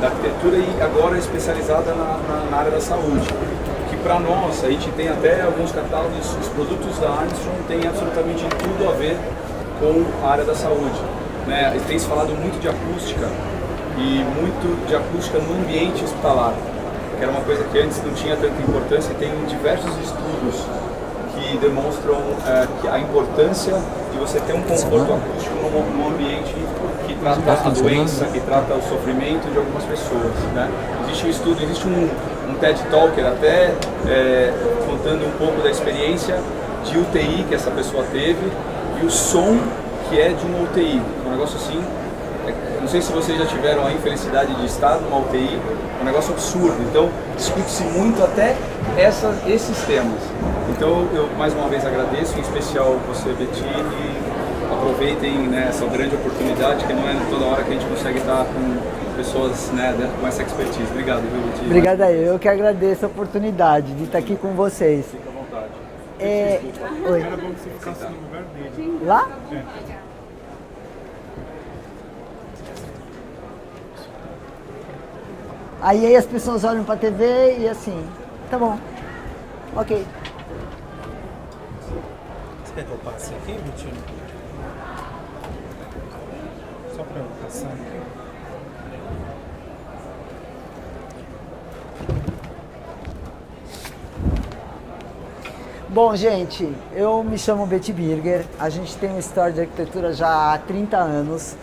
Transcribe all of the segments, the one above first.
da arquitetura e agora especializada na área da saúde. Que para nós, a gente tem até alguns catálogos, os produtos da Armstrong têm absolutamente tudo a ver com a área da saúde. Né? Tem se falado muito de acústica e muito de acústica no ambiente hospitalar, que era uma coisa que antes não tinha tanta importância, e tem diversos estudos que demonstram que a importância de você ter um conforto acústico num ambiente que trata a doença, que trata o sofrimento de algumas pessoas. Né? Existe um estudo, existe um TED Talker até contando um pouco da experiência de UTI que essa pessoa teve e o som que é de uma UTI, um negócio assim. Não sei se vocês já tiveram a infelicidade de estar numa UTI, é um negócio absurdo. Então, discute-se muito até esses temas. Então, eu mais uma vez agradeço, em especial você, Betty, e aproveitem, né, essa grande oportunidade, que não é toda hora que a gente consegue estar com pessoas, né, com essa expertise. Obrigado, viu, Betty? Obrigado, eu que agradeço a oportunidade de estar aqui com vocês. Fica à vontade. Oi. Era bom que você ficasse no lugar dele. Lá? Aí as pessoas olham pra TV e assim, tá bom, ok. Você quer que eu passe aqui, Vitinho? Só pra eu passar aqui. Bom, gente, eu me chamo Betty Birger, a gente tem uma história de arquitetura já há 30 anos.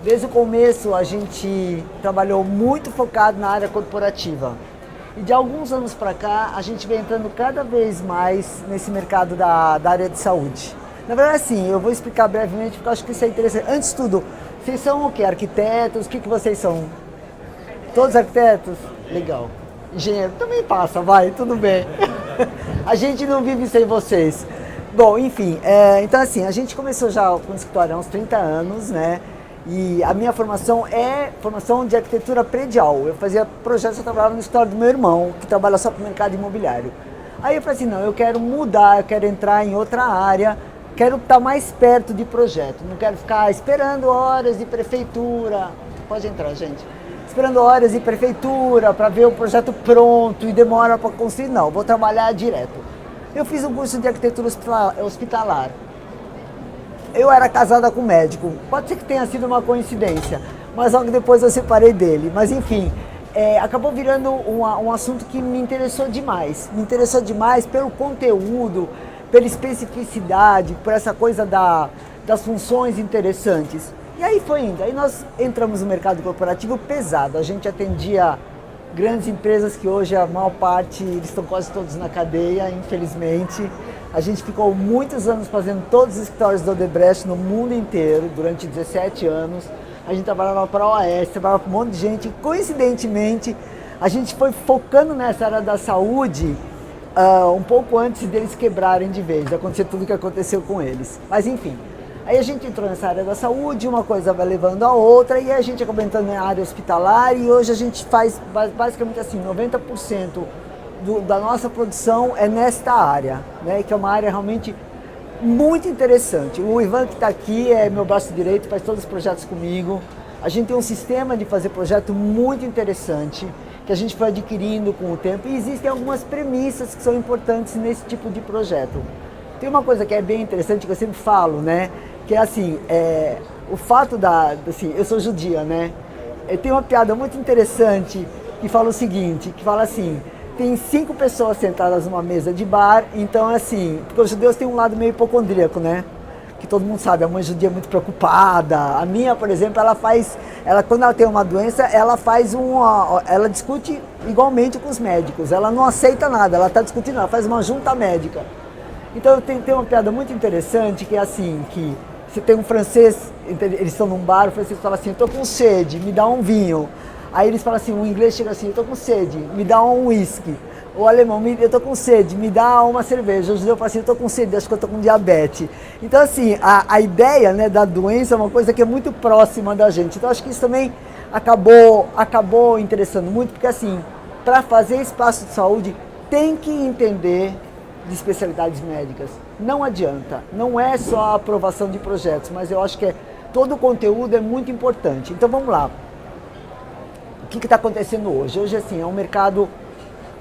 Desde o começo a gente trabalhou muito focado na área corporativa. E de alguns anos para cá a gente vem entrando cada vez mais nesse mercado da área de saúde. Na verdade, sim, eu vou explicar brevemente porque eu acho que isso é interessante. Antes de tudo, vocês são o quê? Arquitetos? O que vocês são? Todos arquitetos? Legal. Engenheiro? Também passa, vai, tudo bem. A gente não vive sem vocês. Bom, enfim, então assim, a gente começou já com o escritório há uns 30 anos, né? E a minha formação é formação de arquitetura predial. Eu fazia projetos, eu trabalhava no escritório do meu irmão, que trabalha só para o mercado imobiliário. Aí eu falei assim, não, eu quero mudar, eu quero entrar em outra área, quero estar mais perto de projeto, não quero ficar esperando horas de prefeitura. Pode entrar, gente. Esperando horas de prefeitura para ver o projeto pronto e demora para construir. Não, vou trabalhar direto. Eu fiz um curso de arquitetura hospitalar. Eu era casada com um médico, pode ser que tenha sido uma coincidência, mas logo depois eu separei dele. Mas enfim, acabou virando um assunto que me interessou demais. Me interessou demais pelo conteúdo, pela especificidade, por essa coisa das funções interessantes. E aí foi indo. Aí nós entramos no mercado corporativo pesado. A gente atendia grandes empresas que hoje a maior parte, eles estão quase todos na cadeia, infelizmente. A gente ficou muitos anos fazendo todos os escritórios da Odebrecht no mundo inteiro, durante 17 anos. A gente trabalhava para a OAS, trabalhava com um monte de gente. Coincidentemente, a gente foi focando nessa área da saúde um pouco antes deles quebrarem de vez, de acontecer tudo o que aconteceu com eles. Mas enfim, aí a gente entrou nessa área da saúde, uma coisa vai levando a outra, e a gente acabou entrando na área hospitalar, e hoje a gente faz basicamente assim, 90% da nossa produção é nesta área, né, que é uma área realmente muito interessante. O Ivan, que está aqui, é meu braço direito, faz todos os projetos comigo. A gente tem um sistema de fazer projeto muito interessante, que a gente foi adquirindo com o tempo, e existem algumas premissas que são importantes nesse tipo de projeto. Tem uma coisa que é bem interessante, que eu sempre falo, né, que é assim, o fato assim, eu sou judia, né, tem uma piada muito interessante que fala o seguinte, que fala assim, tem 5 pessoas sentadas numa mesa de bar, então assim, porque os judeus têm um lado meio hipocondríaco, né? Que todo mundo sabe, a mãe judia é muito preocupada. A minha, por exemplo, quando ela tem uma doença, ela discute igualmente com os médicos. Ela não aceita nada, ela está discutindo, ela faz uma junta médica. Então tem uma piada muito interessante, que é assim, que você tem um francês, eles estão num bar, o francês fala assim, eu tô com sede, me dá um vinho. Aí eles falam assim, o inglês chega assim, eu tô com sede, me dá um whisky. O alemão, eu tô com sede, me dá uma cerveja. O judeu fala assim, eu tô com sede, acho que eu tô com diabetes. Então assim, a ideia, né, da doença é uma coisa que é muito próxima da gente. Então acho que isso também acabou interessando muito, porque assim, para fazer espaço de saúde, tem que entender de especialidades médicas. Não adianta, não é só a aprovação de projetos, mas eu acho que todo o conteúdo é muito importante. Então vamos lá. o que está acontecendo hoje? Hoje, assim, é um mercado,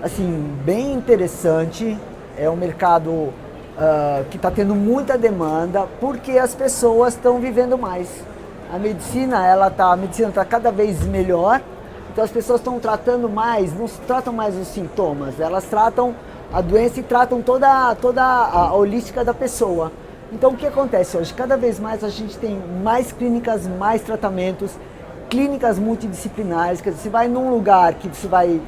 assim, bem interessante, é um mercado que está tendo muita demanda, porque as pessoas estão vivendo mais. A medicina está cada vez melhor, então as pessoas estão tratando mais, não tratam mais os sintomas, elas tratam a doença e tratam toda a holística da pessoa. Então o que acontece hoje? Cada vez mais a gente tem mais clínicas, mais tratamentos, clínicas multidisciplinares, quer dizer, você vai num lugar que você vai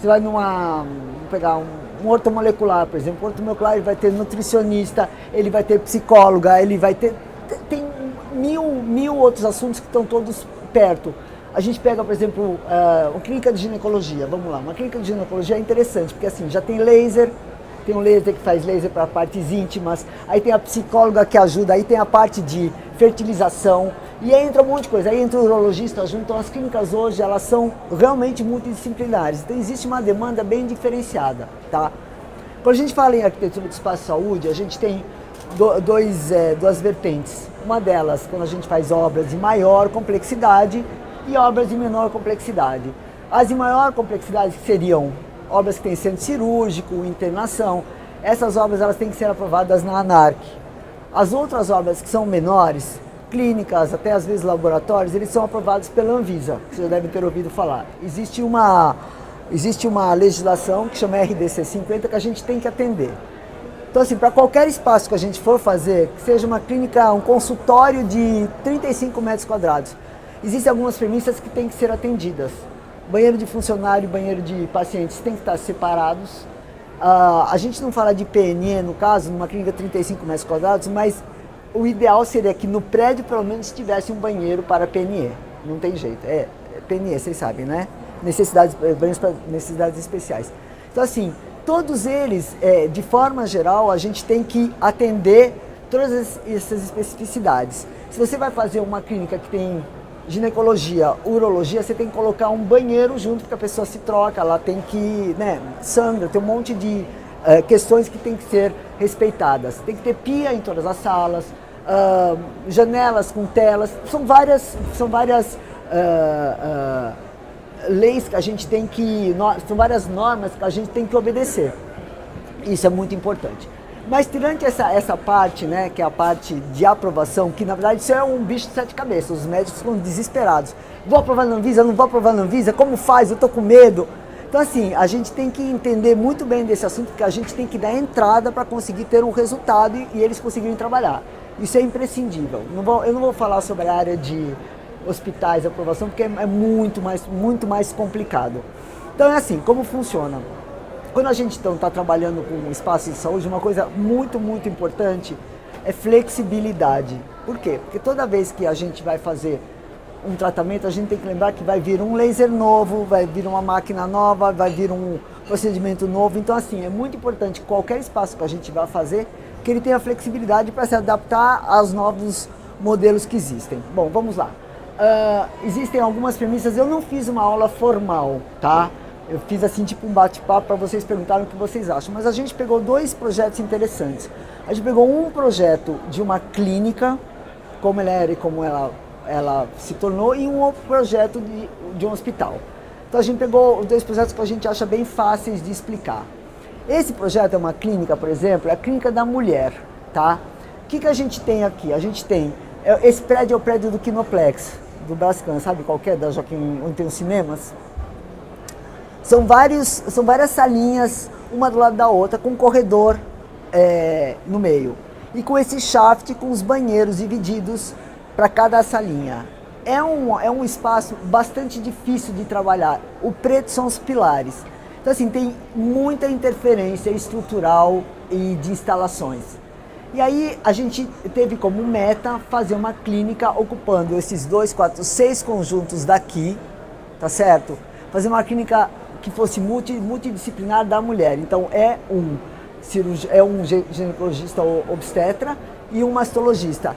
vou pegar um ortomolecular, por exemplo, o ortomolecular ele vai ter nutricionista, ele vai ter psicóloga, ele vai ter, tem mil outros assuntos que estão todos perto. A gente pega, por exemplo, uma clínica de ginecologia, vamos lá, uma clínica de ginecologia é interessante, porque assim, já tem laser, tem um laser que faz laser para partes íntimas, aí tem a psicóloga que ajuda, aí tem a parte de fertilização, e aí entra um monte de coisa, aí entra o urologista junto. Então as clínicas hoje, elas são realmente multidisciplinares, então existe uma demanda bem diferenciada, tá? Quando a gente fala em arquitetura do espaço de saúde, a gente tem duas vertentes. Uma delas, quando a gente faz obras de maior complexidade e obras de menor complexidade. As de maior complexidade seriam obras que têm centro cirúrgico, internação. Essas obras elas têm que ser aprovadas na ANARC. As outras obras que são menores, clínicas, até às vezes laboratórios, eles são aprovados pela Anvisa, que vocês já devem ter ouvido falar. Existe uma legislação que chama RDC 50 que a gente tem que atender. Então, assim, para qualquer espaço que a gente for fazer, que seja uma clínica, um consultório de 35 metros quadrados, existem algumas premissas que têm que ser atendidas. Banheiro de funcionário e banheiro de pacientes têm que estar separados. A gente não fala de PNE, no caso, numa clínica de 35 metros quadrados, mas o ideal seria que no prédio, pelo menos, tivesse um banheiro para PNE. Não tem jeito. PNE, vocês sabem, né? Banheiros para necessidades especiais. Então, assim, todos eles, de forma geral, a gente tem que atender todas essas especificidades. Se você vai fazer uma clínica que tem ginecologia, urologia, você tem que colocar um banheiro junto, porque a pessoa se troca, ela tem que, sangra, tem um monte de questões que tem que ser respeitadas. Tem que ter pia em todas as salas, janelas com telas, são várias leis que a gente tem que, são várias normas que a gente tem que obedecer. Isso é muito importante. Mas tirando essa parte, né, que é a parte de aprovação, que na verdade isso é um bicho de 7 cabeças, os médicos ficam desesperados. Vou aprovar na Anvisa, não vou aprovar na Anvisa, como faz? Eu estou com medo. Então assim, a gente tem que entender muito bem desse assunto, porque a gente tem que dar entrada para conseguir ter um resultado e eles conseguirem trabalhar. Isso é imprescindível. Eu não vou falar sobre a área de hospitais, aprovação, porque é muito mais complicado. Então é assim, como funciona? Quando a gente então está trabalhando com espaço de saúde, uma coisa muito importante é flexibilidade. Por quê? Porque toda vez que a gente vai fazer um tratamento, a gente tem que lembrar que vai vir um laser novo, vai vir uma máquina nova, vai vir um procedimento novo. Então assim, é muito importante que qualquer espaço que a gente vai fazer, que ele tenha flexibilidade para se adaptar aos novos modelos que existem. Bom, vamos lá. Existem algumas premissas, eu não fiz uma aula formal, tá? Eu fiz assim tipo um bate-papo para vocês perguntarem o que vocês acham, mas a gente pegou 2 projetos interessantes. A gente pegou um projeto de uma clínica, como ela era e como ela se tornou, e um outro projeto de um hospital. Então a gente pegou os 2 projetos que a gente acha bem fáceis de explicar. Esse projeto é uma clínica, por exemplo, é a clínica da mulher, tá? O que a gente tem aqui? A gente tem, esse prédio é o prédio do Kinoplex, do Brascan, sabe qual que é? Da Joaquim, onde tem os cinemas. São várias salinhas, uma do lado da outra, com um corredor no meio. E com esse shaft, com os banheiros divididos para cada salinha. É um espaço bastante difícil de trabalhar. O preto são os pilares. Então, assim, tem muita interferência estrutural e de instalações. E aí, a gente teve como meta fazer uma clínica ocupando esses 2, 4, 6 conjuntos daqui, tá certo? Fazer uma clínica que fosse multidisciplinar da mulher. Então, é um ginecologista ou obstetra e um mastologista.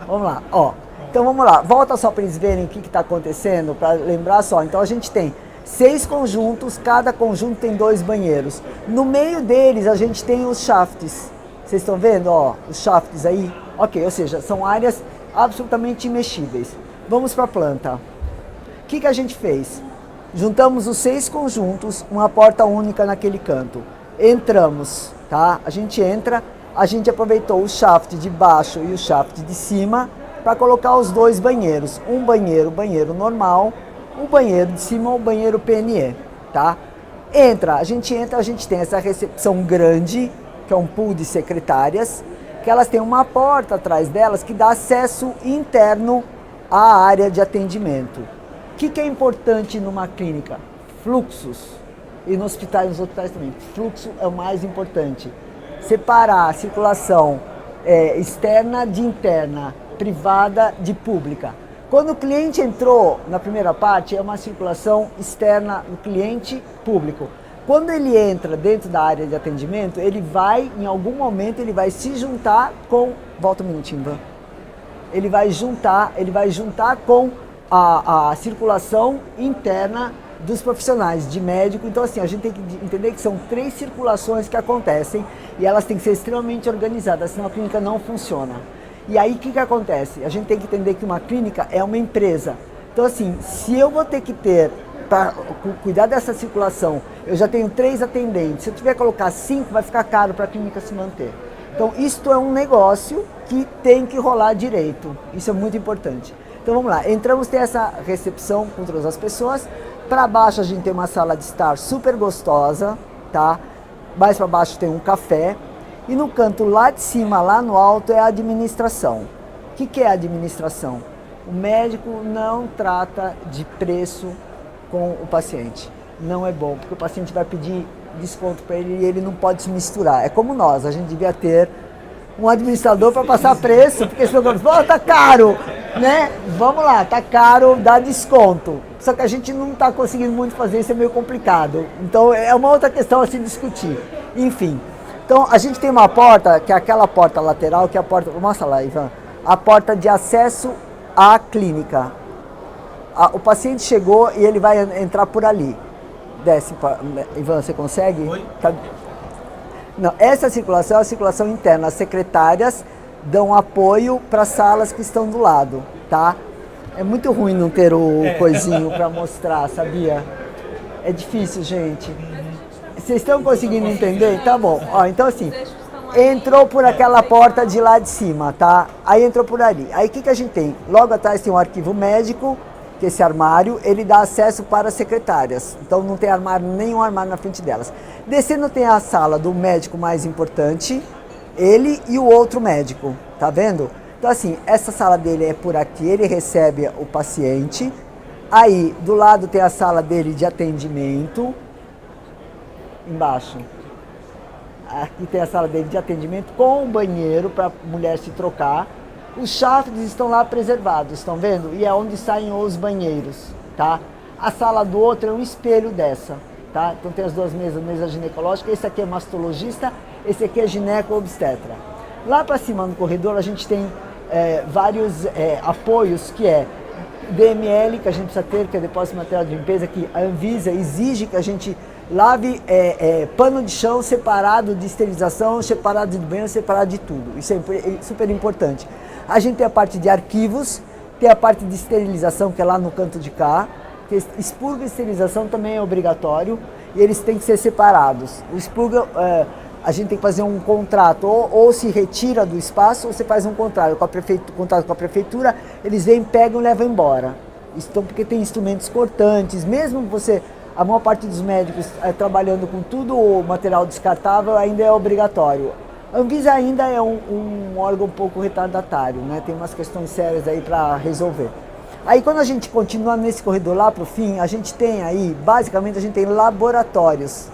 Vamos lá, ó. Então, vamos lá. Volta só para eles verem o que está acontecendo, para lembrar só. Então, a gente tem 6 conjuntos, cada conjunto tem 2 banheiros. No meio deles, a gente tem os shafts. Vocês estão vendo, ó, os shafts aí? Ok, ou seja, são áreas absolutamente imexíveis. Vamos para a planta. O que a gente fez? Juntamos os 6 conjuntos, uma porta única naquele canto. Entramos, tá? A gente entra, a gente aproveitou o shaft de baixo e o shaft de cima para colocar os 2 banheiros. Um banheiro normal, o banheiro de cima, o banheiro PNE, tá? A gente tem essa recepção grande, que é um pool de secretárias, que elas têm uma porta atrás delas que dá acesso interno à área de atendimento. O que é importante numa clínica? Fluxos. E nos hospitais também. Fluxo é o mais importante. Separar a circulação externa de interna, privada de pública. Quando o cliente entrou na primeira parte, é uma circulação externa do cliente público. Quando ele entra dentro da área de atendimento, ele vai, em algum momento, ele vai se juntar com... Volta um minutinho, Ivan. Ele vai juntar com a circulação interna dos profissionais, de médico. Então, assim, a gente tem que entender que são 3 circulações que acontecem e elas têm que ser extremamente organizadas, senão a clínica não funciona. E aí, o que acontece? A gente tem que entender que uma clínica é uma empresa. Então, assim, se eu vou ter que ter, para cuidar dessa circulação, eu já tenho 3 atendentes, se eu tiver que colocar 5, vai ficar caro para a clínica se manter. Então, isto é um negócio que tem que rolar direito. Isso é muito importante. Então, vamos lá. Entramos, tem essa recepção com todas as pessoas. Para baixo, a gente tem uma sala de estar super gostosa, tá? Mais para baixo tem um café. E no canto lá de cima, lá no alto, é a administração. O que é a administração? O médico não trata de preço com o paciente. Não é bom, porque o paciente vai pedir desconto para ele e ele não pode se misturar. É como nós, a gente devia ter um administrador para passar preço, porque esse programa fala, tá caro, né? Vamos lá, tá caro, dá desconto. Só que a gente não está conseguindo muito fazer, isso é meio complicado. Então é uma outra questão a se discutir. Enfim, então a gente tem uma porta, que é aquela porta lateral, que é a porta, mostra lá, Ivan, a porta de acesso à clínica. O paciente chegou e ele vai entrar por ali. Desce, Ivan, você consegue? Oi? Tá. Não, essa circulação é a circulação interna. As secretárias dão apoio para as salas que estão do lado, tá? É muito ruim não ter o coisinho para mostrar, sabia? É difícil, gente. Vocês estão conseguindo entender? Tá bom. Ó, então assim, entrou por aquela porta de lá de cima, tá? Aí entrou por ali. Aí o que a gente tem? Logo atrás tem um arquivo médico, que esse armário, ele dá acesso para as secretárias. Então não tem armário, nenhum armário na frente delas. Descendo tem a sala do médico mais importante, ele e o outro médico, tá vendo? Então assim, essa sala dele é por aqui, ele recebe o paciente. Aí, do lado tem a sala dele de atendimento, embaixo. Aqui tem a sala dele de atendimento com o banheiro para a mulher se trocar. Os shafts estão lá preservados, estão vendo? E é onde saem os banheiros, tá? A sala do outro é um espelho dessa, tá? Então tem as 2 mesas, mesa ginecológica, esse aqui é mastologista, esse aqui é gineco-obstetra. Lá para cima no corredor a gente tem vários apoios, que é DML, que a gente precisa ter, que é depósito de material de limpeza, que a Anvisa exige que a gente lave pano de chão separado de esterilização, separado de banho, separado de tudo. Isso é super importante. A gente tem a parte de arquivos, tem a parte de esterilização, que é lá no canto de cá. Expurgo e esterilização também é obrigatório e eles têm que ser separados. O expurgo, a gente tem que fazer um contrato, ou se retira do espaço, ou você faz um contrato com a prefeitura, eles vêm, pegam e levam embora. Então, porque tem instrumentos cortantes, mesmo você... A maior parte dos médicos trabalhando com tudo o material descartável ainda é obrigatório. A Anvisa ainda é um órgão um pouco retardatário, né? Tem umas questões sérias aí para resolver. Aí quando a gente continua nesse corredor lá para o fim, a gente tem aí, basicamente a gente tem laboratórios.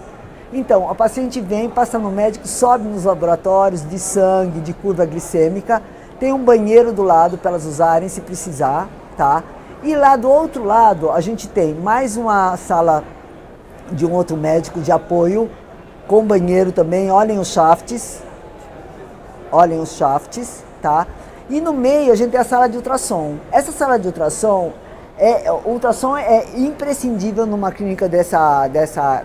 Então, a paciente vem, passa no médico, sobe nos laboratórios de sangue, de curva glicêmica, tem um banheiro do lado para elas usarem se precisar, tá? E lá do outro lado, a gente tem mais uma sala de um outro médico de apoio, com banheiro também. Olhem os shafts, tá? E no meio a gente tem a sala de ultrassom. Essa sala de ultrassom é imprescindível numa clínica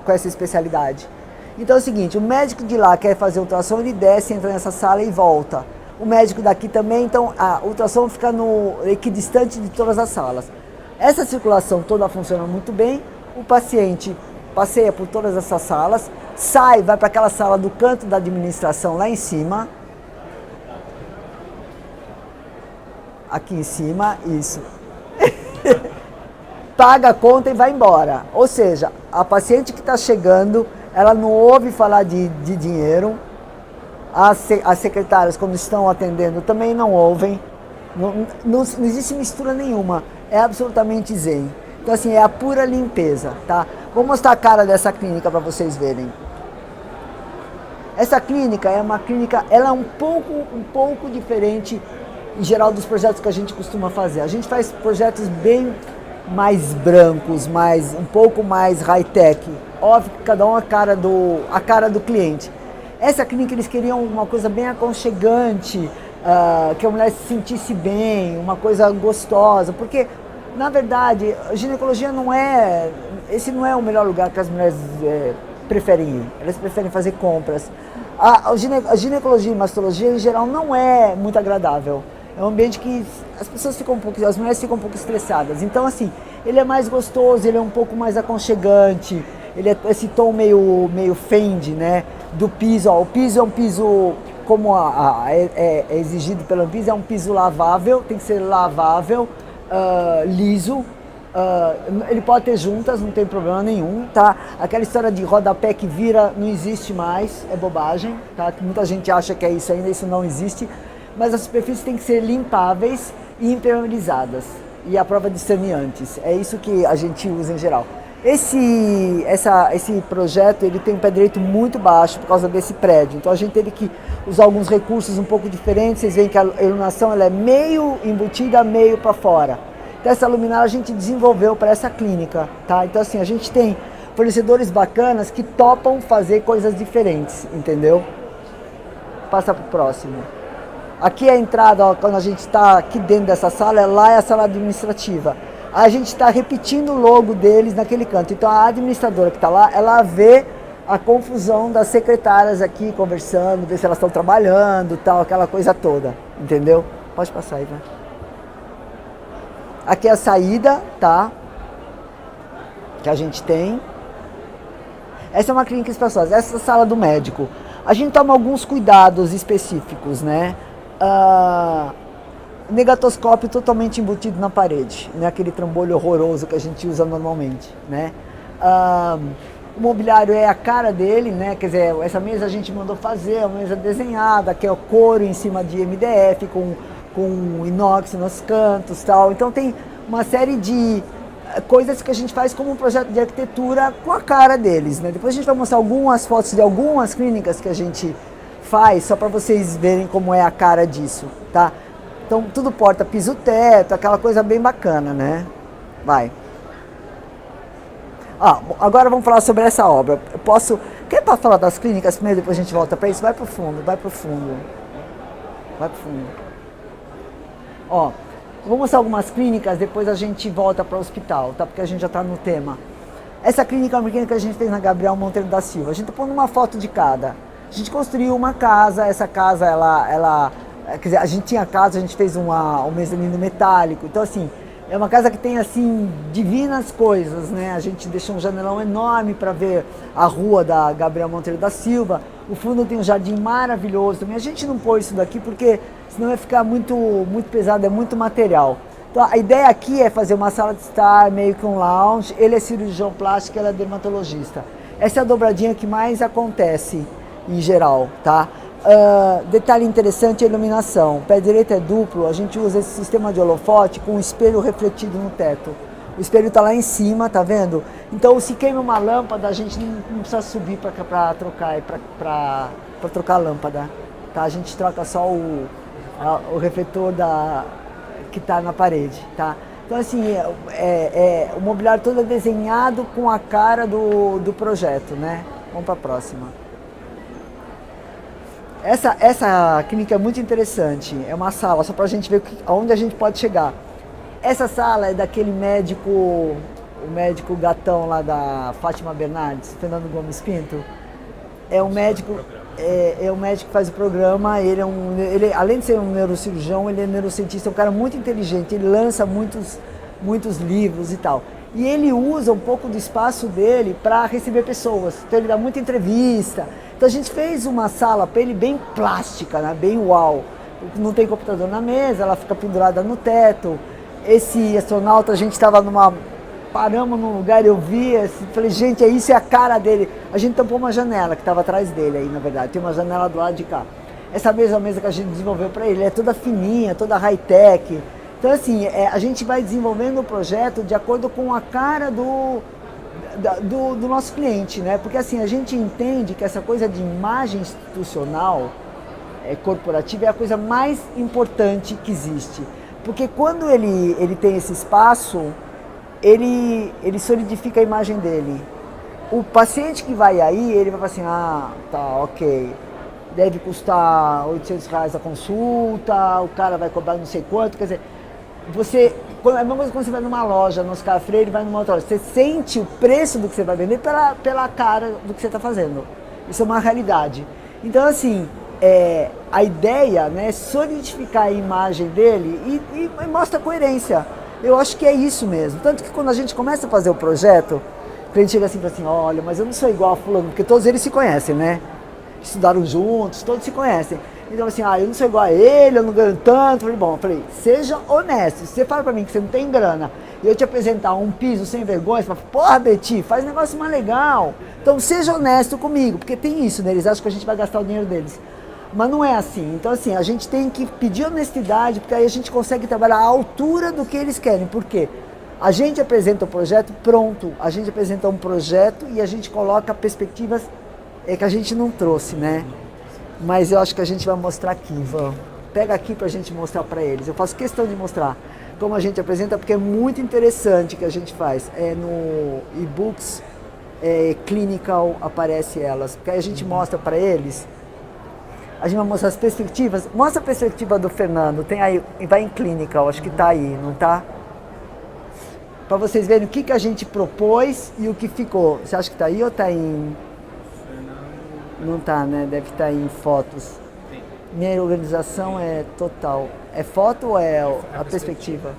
com essa especialidade. Então é o seguinte, o médico de lá quer fazer ultrassom, ele desce, entra nessa sala e volta. O médico daqui também, então a ultrassom fica equidistante de todas as salas. Essa circulação toda funciona muito bem, o paciente passeia por todas essas salas, sai, vai para aquela sala do canto da administração lá em cima, aqui em cima, isso, paga a conta e vai embora. Ou seja, a paciente que está chegando, ela não ouve falar de dinheiro, as secretárias, quando estão atendendo, também não ouvem, não existe mistura nenhuma, é absolutamente zen. Então assim, é a pura limpeza, tá? Vou mostrar a cara dessa clínica para vocês verem. Essa clínica é uma clínica, ela é um pouco diferente, em geral, dos projetos que a gente costuma fazer. A gente faz projetos bem mais brancos, um pouco mais high-tech. Óbvio que cada um a cara do cliente. Essa clínica eles queriam uma coisa bem aconchegante, que a mulher se sentisse bem, uma coisa gostosa, porque na verdade a ginecologia esse não é o melhor lugar que as mulheres preferem ir, elas preferem fazer compras. A ginecologia e mastologia em geral não é muito agradável, é um ambiente que as mulheres ficam um pouco estressadas, então assim, ele é mais gostoso, ele é um pouco mais aconchegante, ele é esse tom meio Fendi, né, do piso. O piso é um piso, como é exigido pela Anvisa, é um piso lavável, tem que ser lavável, liso, ele pode ter juntas, não tem problema nenhum, tá? Aquela história de rodapé que vira não existe mais, é bobagem, tá? Muita gente acha que é isso ainda, isso não existe, mas as superfícies têm que ser limpáveis e impermeabilizadas, e a prova de saneantes, é isso que a gente usa em geral. Esse projeto ele tem um pé direito muito baixo por causa desse prédio, então a gente teve que usar alguns recursos um pouco diferentes. Vocês veem que a iluminação ela é meio embutida, meio para fora. Então essa luminária a gente desenvolveu para essa clínica, tá? Então assim, a gente tem fornecedores bacanas que topam fazer coisas diferentes, entendeu? Passa para o próximo. Aqui é a entrada, ó, quando a gente está aqui dentro dessa sala, lá é a sala administrativa. A gente está repetindo o logo deles naquele canto. Então a administradora que está lá, ela vê a confusão das secretárias aqui conversando, ver se elas estão trabalhando, tal, aquela coisa toda, entendeu? Pode passar aí, vai. Aqui é a saída, tá? Que a gente tem. Essa é uma clínica espaçosa, essa é a sala do médico. A gente toma alguns cuidados específicos, né? Negatoscópio totalmente embutido na parede, né? Aquele trambolho horroroso que a gente usa normalmente, né? O mobiliário é a cara dele, né? Quer dizer, essa mesa a gente mandou fazer, é uma mesa desenhada, que é o couro em cima de MDF, com inox nos cantos e tal. Então tem uma série de coisas que a gente faz como um projeto de arquitetura com a cara deles, né? Depois a gente vai mostrar algumas fotos de algumas clínicas que a gente faz, só para vocês verem como é a cara disso, tá? Então tudo porta, piso, teto, aquela coisa bem bacana, né? Vai. Agora vamos falar sobre essa obra. Quer falar das clínicas primeiro, depois a gente volta para isso? Vai pro fundo, vai pro fundo. Vai pro fundo. Vou mostrar algumas clínicas, depois a gente volta para o hospital, tá? Porque a gente já está no tema. Essa clínica é uma clínica que a gente fez na Gabriel Monteiro da Silva. A gente está pondo uma foto de cada. A gente construiu uma casa, essa casa, quer dizer, a gente tinha casa, a gente fez um mezanino metálico. Então, assim, é uma casa que tem, assim, divinas coisas, né? A gente deixou um janelão enorme para ver a rua da Gabriel Monteiro da Silva. O fundo tem um jardim maravilhoso também. A gente não pôs isso daqui porque senão vai ficar muito pesado, é muito material. Então, a ideia aqui é fazer uma sala de estar, meio que um lounge. Ele é cirurgião plástico, ela é dermatologista. Essa é a dobradinha que mais acontece em geral, tá? Detalhe interessante é a iluminação. O pé direito é duplo, a gente usa esse sistema de holofote com um espelho refletido no teto. O espelho está lá em cima, tá vendo? Então, se queima uma lâmpada, a gente não precisa subir para trocar, para trocar a lâmpada, tá? A gente troca só o refletor que está na parede, tá? Então, assim, o mobiliário todo é desenhado com a cara do projeto, né? Vamos para a próxima. Essa clínica é muito interessante, é uma sala, só para a gente ver aonde a gente pode chegar. Essa sala é daquele médico, o médico gatão lá da Fátima Bernardes, Fernando Gomes Pinto. É um médico que faz o programa, ele além de ser um neurocirurgião, ele é neurocientista, é um cara muito inteligente, ele lança muitos muitos livros e tal. E ele usa um pouco do espaço dele para receber pessoas. Então ele dá muita entrevista. Então a gente fez uma sala para ele bem plástica, né? Bem uau. Não tem computador na mesa, ela fica pendurada no teto. Esse astronauta, a gente estava paramos num lugar, eu vi, assim, falei, gente, isso é a cara dele. A gente tampou uma janela que estava atrás dele aí, na verdade. Tem uma janela do lado de cá. Essa mesma mesa que a gente desenvolveu para ele é toda fininha, toda high-tech. Então, assim, a gente vai desenvolvendo o projeto de acordo com a cara do nosso cliente, né? Porque, assim, a gente entende que essa coisa de imagem institucional, corporativa, é a coisa mais importante que existe. Porque quando ele tem esse espaço, ele solidifica a imagem dele. O paciente que vai aí, ele vai falar assim, tá, ok, deve custar R$800 a consulta, o cara vai cobrar não sei quanto, quer dizer, é a mesma coisa quando você vai numa loja, no Oscar Freire, vai numa outra loja, você sente o preço do que você vai vender pela cara do que você está fazendo. Isso é uma realidade. Então, assim, a ideia, né, é solidificar a imagem dele e mostra coerência. Eu acho que é isso mesmo. Tanto que quando a gente começa a fazer o projeto, o cliente chega assim e fala assim, olha, mas eu não sou igual a fulano, porque todos eles se conhecem, né? Estudaram juntos, todos se conhecem. Então assim, eu não sou igual a ele, eu não ganho tanto. Eu falei, seja honesto. Se você fala pra mim que você não tem grana e eu te apresentar um piso sem vergonha, você fala, porra, Betty, faz um negócio mais legal. Então seja honesto comigo, porque tem isso, né? Eles acham que a gente vai gastar o dinheiro deles. Mas não é assim. Então assim, a gente tem que pedir honestidade, porque aí a gente consegue trabalhar à altura do que eles querem. Por quê? A gente apresenta o projeto pronto, a gente apresenta um projeto e a gente coloca perspectivas que a gente não trouxe, né? Mas eu acho que a gente vai mostrar aqui, Ivan. Pega aqui pra gente mostrar para eles. Eu faço questão de mostrar como a gente apresenta, porque é muito interessante o que a gente faz. No e-books, clinical, aparece elas. Porque aí a gente mostra para eles, a gente vai mostrar as perspectivas. Mostra a perspectiva do Fernando, tem aí, vai em clinical, acho que tá aí, não tá? Para vocês verem o que a gente propôs e o que ficou. Você acha que tá aí ou tá em... Não tá, né? Deve estar em fotos. Minha organização é total. É foto ou é a perspectiva?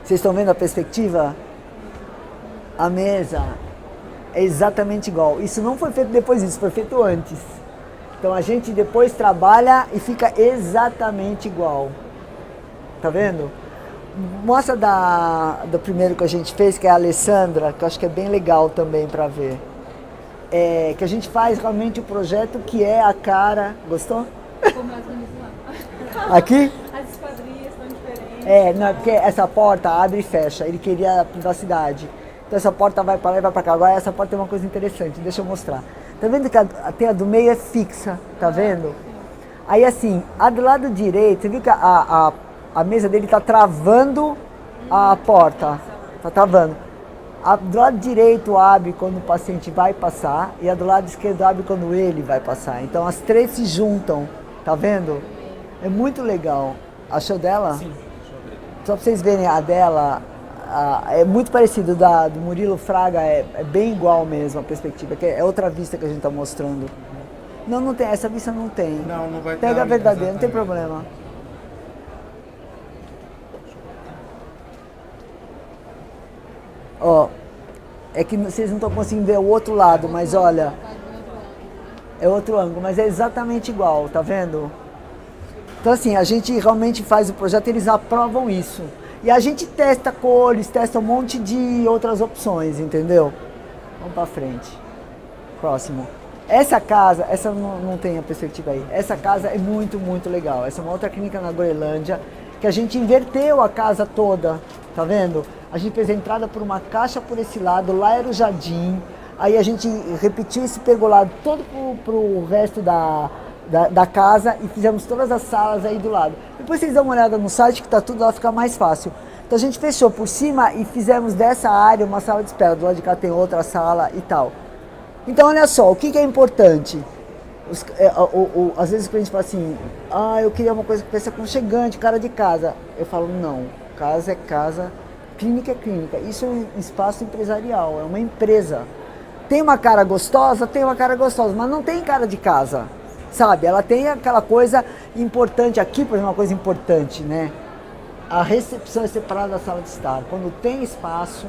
Vocês estão vendo a perspectiva? A mesa é exatamente igual. Isso não foi feito depois disso, foi feito antes. Então a gente depois trabalha e fica exatamente igual. Tá vendo? Mostra do primeiro que a gente fez, que é a Alessandra, que eu acho que é bem legal também para ver. Que a gente faz realmente o projeto que é a cara... Gostou? Como as lá. Aqui? As esquadrias são diferentes. Não, porque essa porta abre e fecha, ele queria a privacidade. Então essa porta vai para lá e vai para cá. Agora essa porta tem uma coisa interessante, deixa eu mostrar. Tá vendo que a do meio é fixa, tá vendo? Aí assim, a do lado direito, você viu que a mesa dele está travando a porta, está travando. A do lado direito abre quando o paciente vai passar e a do lado esquerdo abre quando ele vai passar. Então as três se juntam, tá vendo? É muito legal. Achou dela? Sim. Só para vocês verem a dela, é muito parecido do Murilo Fraga, é bem igual mesmo a perspectiva, que é outra vista que a gente está mostrando. Não tem, essa vista não tem. Não vai ter. Pega a verdadeira, não tem problema. É que vocês não estão conseguindo ver o outro lado, mas olha, é outro ângulo, mas é exatamente igual, tá vendo? Então assim, a gente realmente faz o projeto, eles aprovam isso. E a gente testa cores, testa um monte de outras opções, entendeu? Vamos pra frente. Próximo. Essa casa, essa não tem a perspectiva aí, essa casa é muito, muito legal. Essa é uma outra clínica na Groenlândia, que a gente inverteu a casa toda, tá vendo? A gente fez a entrada por uma caixa por esse lado, lá era o jardim, aí a gente repetiu esse pergolado todo pro resto da casa e fizemos todas as salas aí do lado. Depois vocês dão uma olhada no site que tá tudo lá, fica mais fácil. Então a gente fechou por cima e fizemos dessa área uma sala de espera, do lado de cá tem outra sala e tal. Então olha só, o que é importante? Às vezes o cliente fala assim, eu queria uma coisa que fosse aconchegante, cara de casa. Eu falo, não, casa é casa, clínica é clínica. Isso é um espaço empresarial, é uma empresa. Tem uma cara gostosa? Tem uma cara gostosa, mas não tem cara de casa. sabe? Ela tem aquela coisa importante aqui, por exemplo, uma coisa importante, né? A recepção é separada da sala de estar. Quando tem espaço,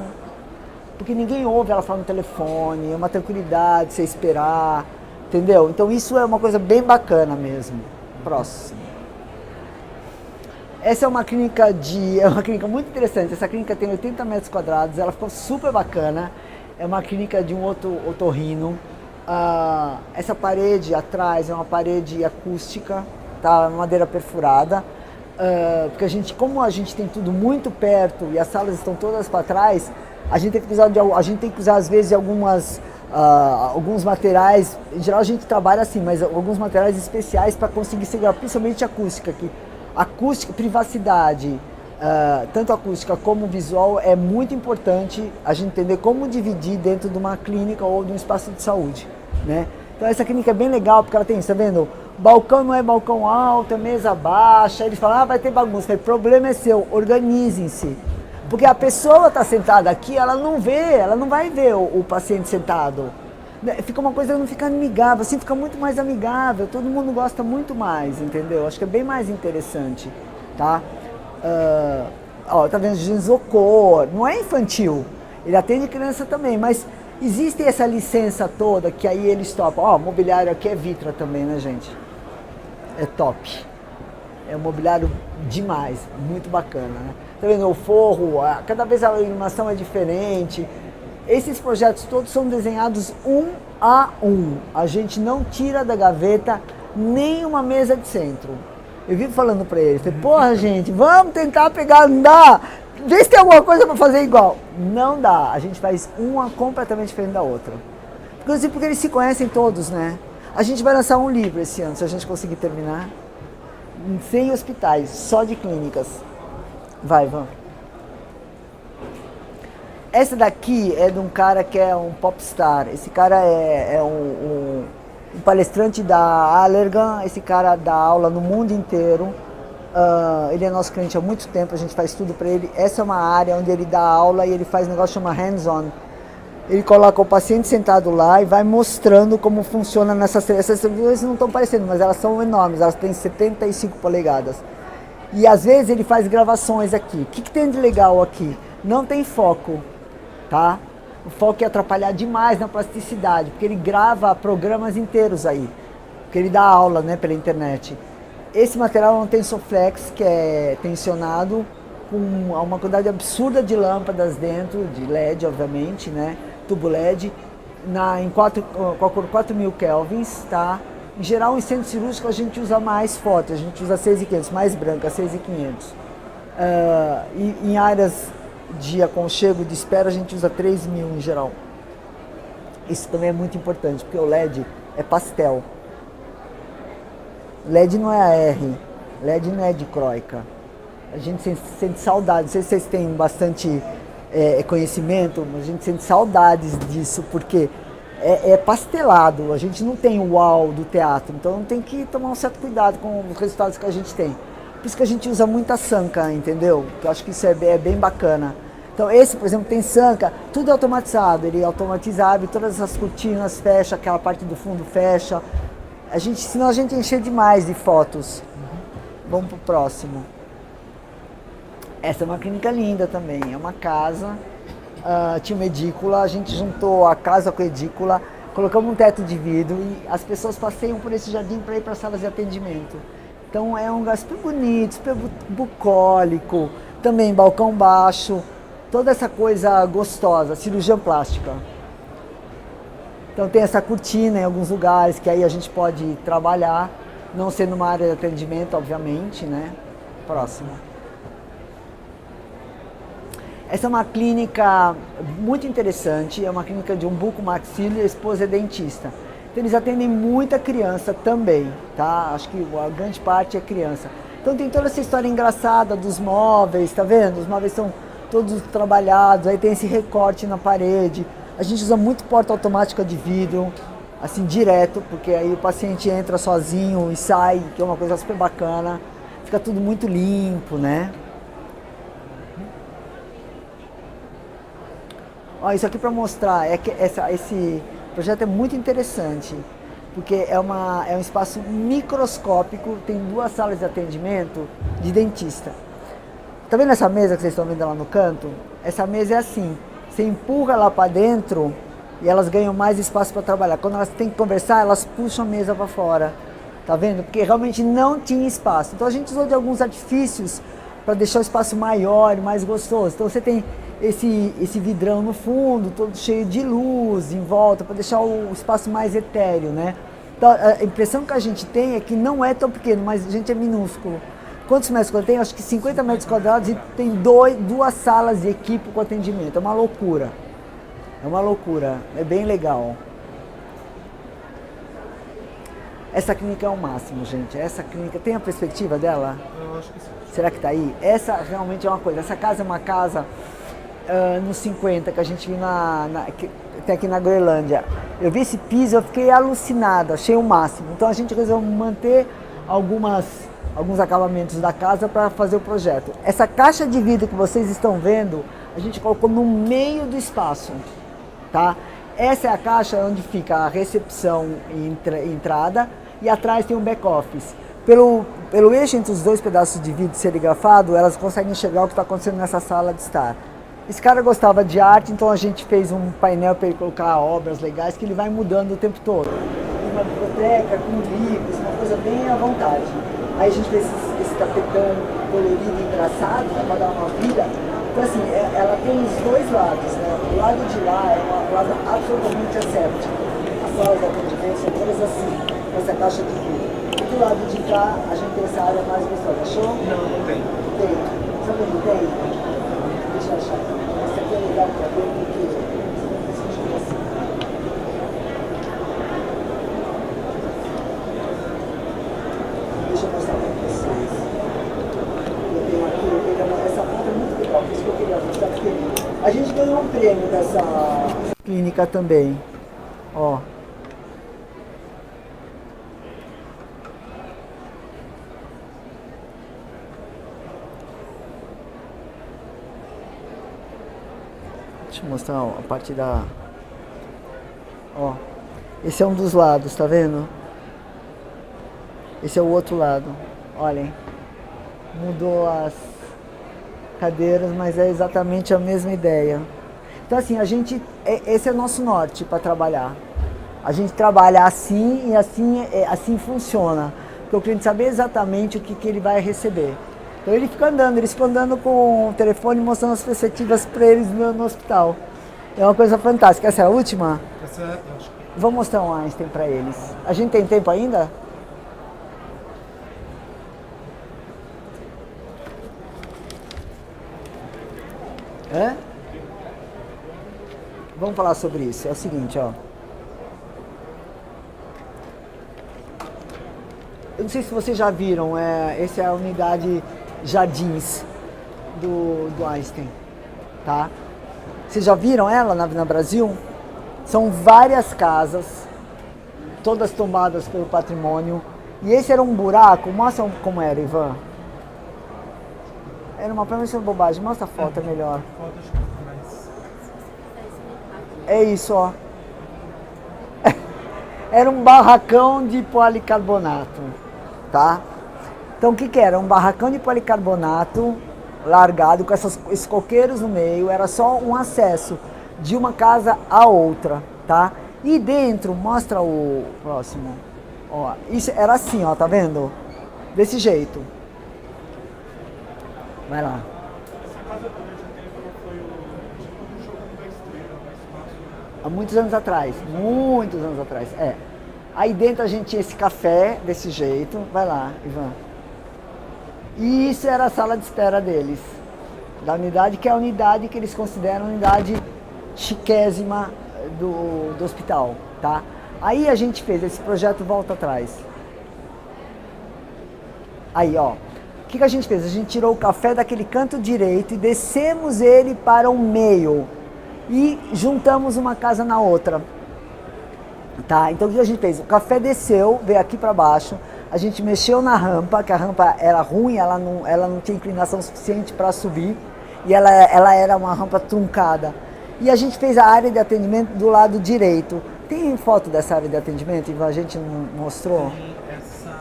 porque ninguém ouve ela falar no telefone, é uma tranquilidade, você esperar, entendeu? Então isso é uma coisa bem bacana mesmo. Próximo. Essa é uma clínica muito interessante. Essa clínica tem 80 metros quadrados, ela ficou super bacana. É uma clínica de um outro otorrino. Essa parede atrás é uma parede acústica, tá? Madeira perfurada. Porque como a gente tem tudo muito perto e as salas estão todas para trás, a gente tem que usar às vezes alguns materiais. Em geral a gente trabalha assim, mas alguns materiais especiais para conseguir segurar, principalmente acústica, acústica, privacidade, tanto acústica como visual, é muito importante a gente entender como dividir dentro de uma clínica ou de um espaço de saúde, né? Então essa clínica é bem legal porque ela tem, tá vendo? Balcão não é balcão alto, é mesa baixa. Eles falam, vai ter bagunça. O problema é seu, organizem-se. Porque a pessoa está sentada aqui, ela não vai ver o paciente sentado. Fica uma coisa que não fica amigável, assim fica muito mais amigável, todo mundo gosta muito mais, entendeu? Acho que é bem mais interessante, tá? Tá vendo, isocor, não é infantil, ele atende criança também, mas existe essa licença toda que aí eles topam. Mobiliário aqui é Vitra também, né, gente? É top. É um mobiliário demais, muito bacana, né? Tá vendo, o forro, cada vez a iluminação é diferente. Esses projetos todos são desenhados um a um. A gente não tira da gaveta nem uma mesa de centro. Eu vivo falando pra eles, porra gente, vamos tentar pegar, não dá. Vê se tem alguma coisa para fazer igual. Não dá, a gente faz uma completamente diferente da outra. Inclusive porque eles se conhecem todos, né? A gente vai lançar um livro esse ano, se a gente conseguir terminar. 100 hospitais, só de clínicas. Vamos. Essa daqui é de um cara que é um popstar. Esse cara é um palestrante da Allergan. Esse cara dá aula no mundo inteiro. Ele é nosso cliente há muito tempo, a gente faz tudo para ele. Essa é uma área onde ele dá aula e ele faz um negócio chamado hands-on. Ele coloca o paciente sentado lá e vai mostrando como funciona essas televisões não estão parecendo, mas elas são enormes, elas têm 75 polegadas. E às vezes ele faz gravações aqui. O que tem de legal aqui? Não tem foco, tá? O foco é atrapalhar demais na plasticidade, porque ele grava programas inteiros aí, porque ele dá aula, né, pela internet. Esse material não tem Soflex, que é tensionado, com uma quantidade absurda de lâmpadas dentro, de LED, obviamente, né? Tubo LED, em 4.000 kelvins, tá? Em geral, em centro cirúrgico a gente usa mais forte, a gente usa 6.500, mais branca, 6.500. E em áreas de aconchego, de espera, a gente usa 3.000 em geral. Isso também é muito importante, porque o LED é pastel. LED não é AR, LED não é dicróica. A gente sente saudade, não sei se vocês têm bastante conhecimento, mas a gente sente saudades disso, porque é pastelado, a gente não tem o uau do teatro, então tem que tomar um certo cuidado com os resultados que a gente tem. Por isso que a gente usa muita sanca, entendeu? Que eu acho que isso é bem bacana. Então esse, por exemplo, tem sanca, tudo automatizado, ele automatiza, abre todas as cortinas, fecha, aquela parte do fundo fecha. Senão a gente encher demais de fotos. Vamos pro próximo. Essa é uma clínica linda também, é uma casa, tinha uma edícula, a gente juntou a casa com a edícula, colocamos um teto de vidro e as pessoas passeiam por esse jardim para ir para salas de atendimento. Então é um lugar super bonito, super bucólico, também balcão baixo, toda essa coisa gostosa, cirurgia plástica. Então tem essa cortina em alguns lugares que aí a gente pode trabalhar, não sendo uma área de atendimento, obviamente, né? Próximo. Essa é uma clínica muito interessante, é uma clínica de um bucomaxilo e a esposa é dentista. Então eles atendem muita criança também, tá? Acho que a grande parte é criança. Então tem toda essa história engraçada dos móveis, tá vendo? Os móveis são todos trabalhados, aí tem esse recorte na parede. A gente usa muito porta automática de vidro, assim, direto, porque aí o paciente entra sozinho e sai, que é uma coisa super bacana. Fica tudo muito limpo, né? Ó, isso aqui para mostrar, esse projeto é muito interessante. porque é um espaço microscópico, tem 2 salas de atendimento de dentista. Tá vendo essa mesa que vocês estão vendo lá no canto? Essa mesa é assim, você empurra lá para dentro e elas ganham mais espaço para trabalhar. Quando elas têm que conversar, elas puxam a mesa para fora. Tá vendo? Porque realmente não tinha espaço. Então a gente usou de alguns artifícios para deixar o espaço maior e mais gostoso. Então você tem esse vidrão no fundo, todo cheio de luz em volta, para deixar o espaço mais etéreo, né? Então a impressão que a gente tem é que não é tão pequeno, mas a gente é minúsculo. Quantos metros quadrados tem? Acho que 50 metros quadrados e tem 2 salas de equipe com atendimento. É uma loucura. É uma loucura. É bem legal. Essa clínica é o máximo, gente. Essa clínica, tem a perspectiva dela? Eu acho que sim. Será que está aí? Essa realmente é uma coisa. Essa casa é uma casa nos 50, que a gente viu que tem aqui na Groenlândia. Eu vi esse piso, eu fiquei alucinada, achei o máximo. Então a gente resolveu manter alguns acabamentos da casa para fazer o projeto. Essa caixa de vidro que vocês estão vendo, a gente colocou no meio do espaço, tá? Essa é a caixa onde fica a recepção e entrada, e atrás tem um back-office. Pelo eixo entre os 2 pedaços de vidro serigrafado, elas conseguem enxergar o que está acontecendo nessa sala de estar. Esse cara gostava de arte, então a gente fez um painel para ele colocar obras legais que ele vai mudando o tempo todo. Uma biblioteca com livros, uma coisa bem à vontade. Aí a gente fez esse tapetão colorido e engraçado, para dar uma vida. Então assim, ela tem os 2 lados, né? O lado de lá é um lado absolutamente asséptico. As salas de atendimento são todas assim, com essa caixa de vidro. E do lado de cá, a gente tem essa área mais gostosa. Achou? Não tem. Tem. Sabe onde tem? Deixa eu achar. Esse aqui é legal para ver porque... Deixa eu mostrar para vocês. Eu tenho aqui, essa foto é muito legal, por isso que eu queria mostrar, porque a gente ganhou um prêmio dessa clínica também. Ó. Deixa eu mostrar a parte da... Ó, esse é um dos lados, tá vendo? Esse é o outro lado. Olhem, mudou as cadeiras, mas é exatamente a mesma ideia. Então assim, esse é o nosso norte para trabalhar. A gente trabalha assim e assim funciona. Porque o cliente sabe exatamente o que ele vai receber. Então eles ficam andando com o telefone mostrando as perspectivas para eles no hospital. É uma coisa fantástica. Essa é a última? Essa, eu acho que... Vou mostrar um Einstein para eles. A gente tem tempo ainda? Hã? Vamos falar sobre isso. É o seguinte, ó. Eu não sei se vocês já viram, essa é a unidade Jardins do Einstein, tá? Vocês já viram ela na Brasil? São várias casas, todas tombadas pelo patrimônio. E esse era um buraco, mostra como era, Ivan. Era uma promessa de bobagem, mostra a foto melhor. Foto acho que é mais... É isso, ó. Era um barracão de policarbonato, tá? Então o que era? Um barracão de policarbonato largado com esses coqueiros no meio, era só um acesso de uma casa a outra, tá? E dentro, mostra o próximo, ó, isso era assim, ó, tá vendo? Desse jeito. Vai lá. Essa casa também já teve, foi o jogo da estrela, mais fácil. Há muitos anos atrás, é. Aí dentro a gente tinha esse café desse jeito, vai lá, Ivan. E isso era a sala de espera deles, da unidade, que é a unidade que eles consideram a unidade chiquésima do hospital, tá? Aí a gente fez esse projeto Volta Atrás. Aí, ó, o que a gente fez? A gente tirou o café daquele canto direito e descemos ele para o meio e juntamos uma casa na outra. Tá, então o que a gente fez? O café desceu, veio aqui para baixo, a gente mexeu na rampa, que a rampa era ruim, ela não tinha inclinação suficiente para subir, e ela era uma rampa truncada. E a gente fez a área de atendimento do lado direito, Tem foto dessa área de atendimento que a gente não mostrou? Tem essa.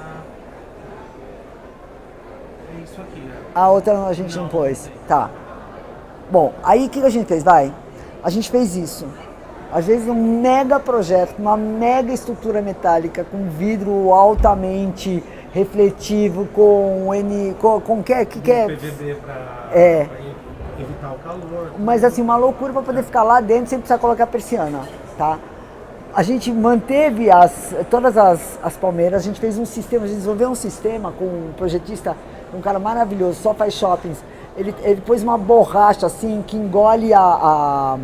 É isso aqui, né? A outra a gente não pôs. Tá. Bom, aí o que a gente fez? A gente fez isso. Às vezes um mega projeto, uma mega estrutura metálica com vidro altamente refletivo, com que é? PVB para evitar o calor. Mas assim, uma loucura para poder ficar lá dentro sem precisar colocar persiana, tá? A gente manteve todas as palmeiras, a gente fez um sistema, a gente desenvolveu um sistema com um projetista, um cara maravilhoso, só faz shoppings. Ele pôs uma borracha assim que engole as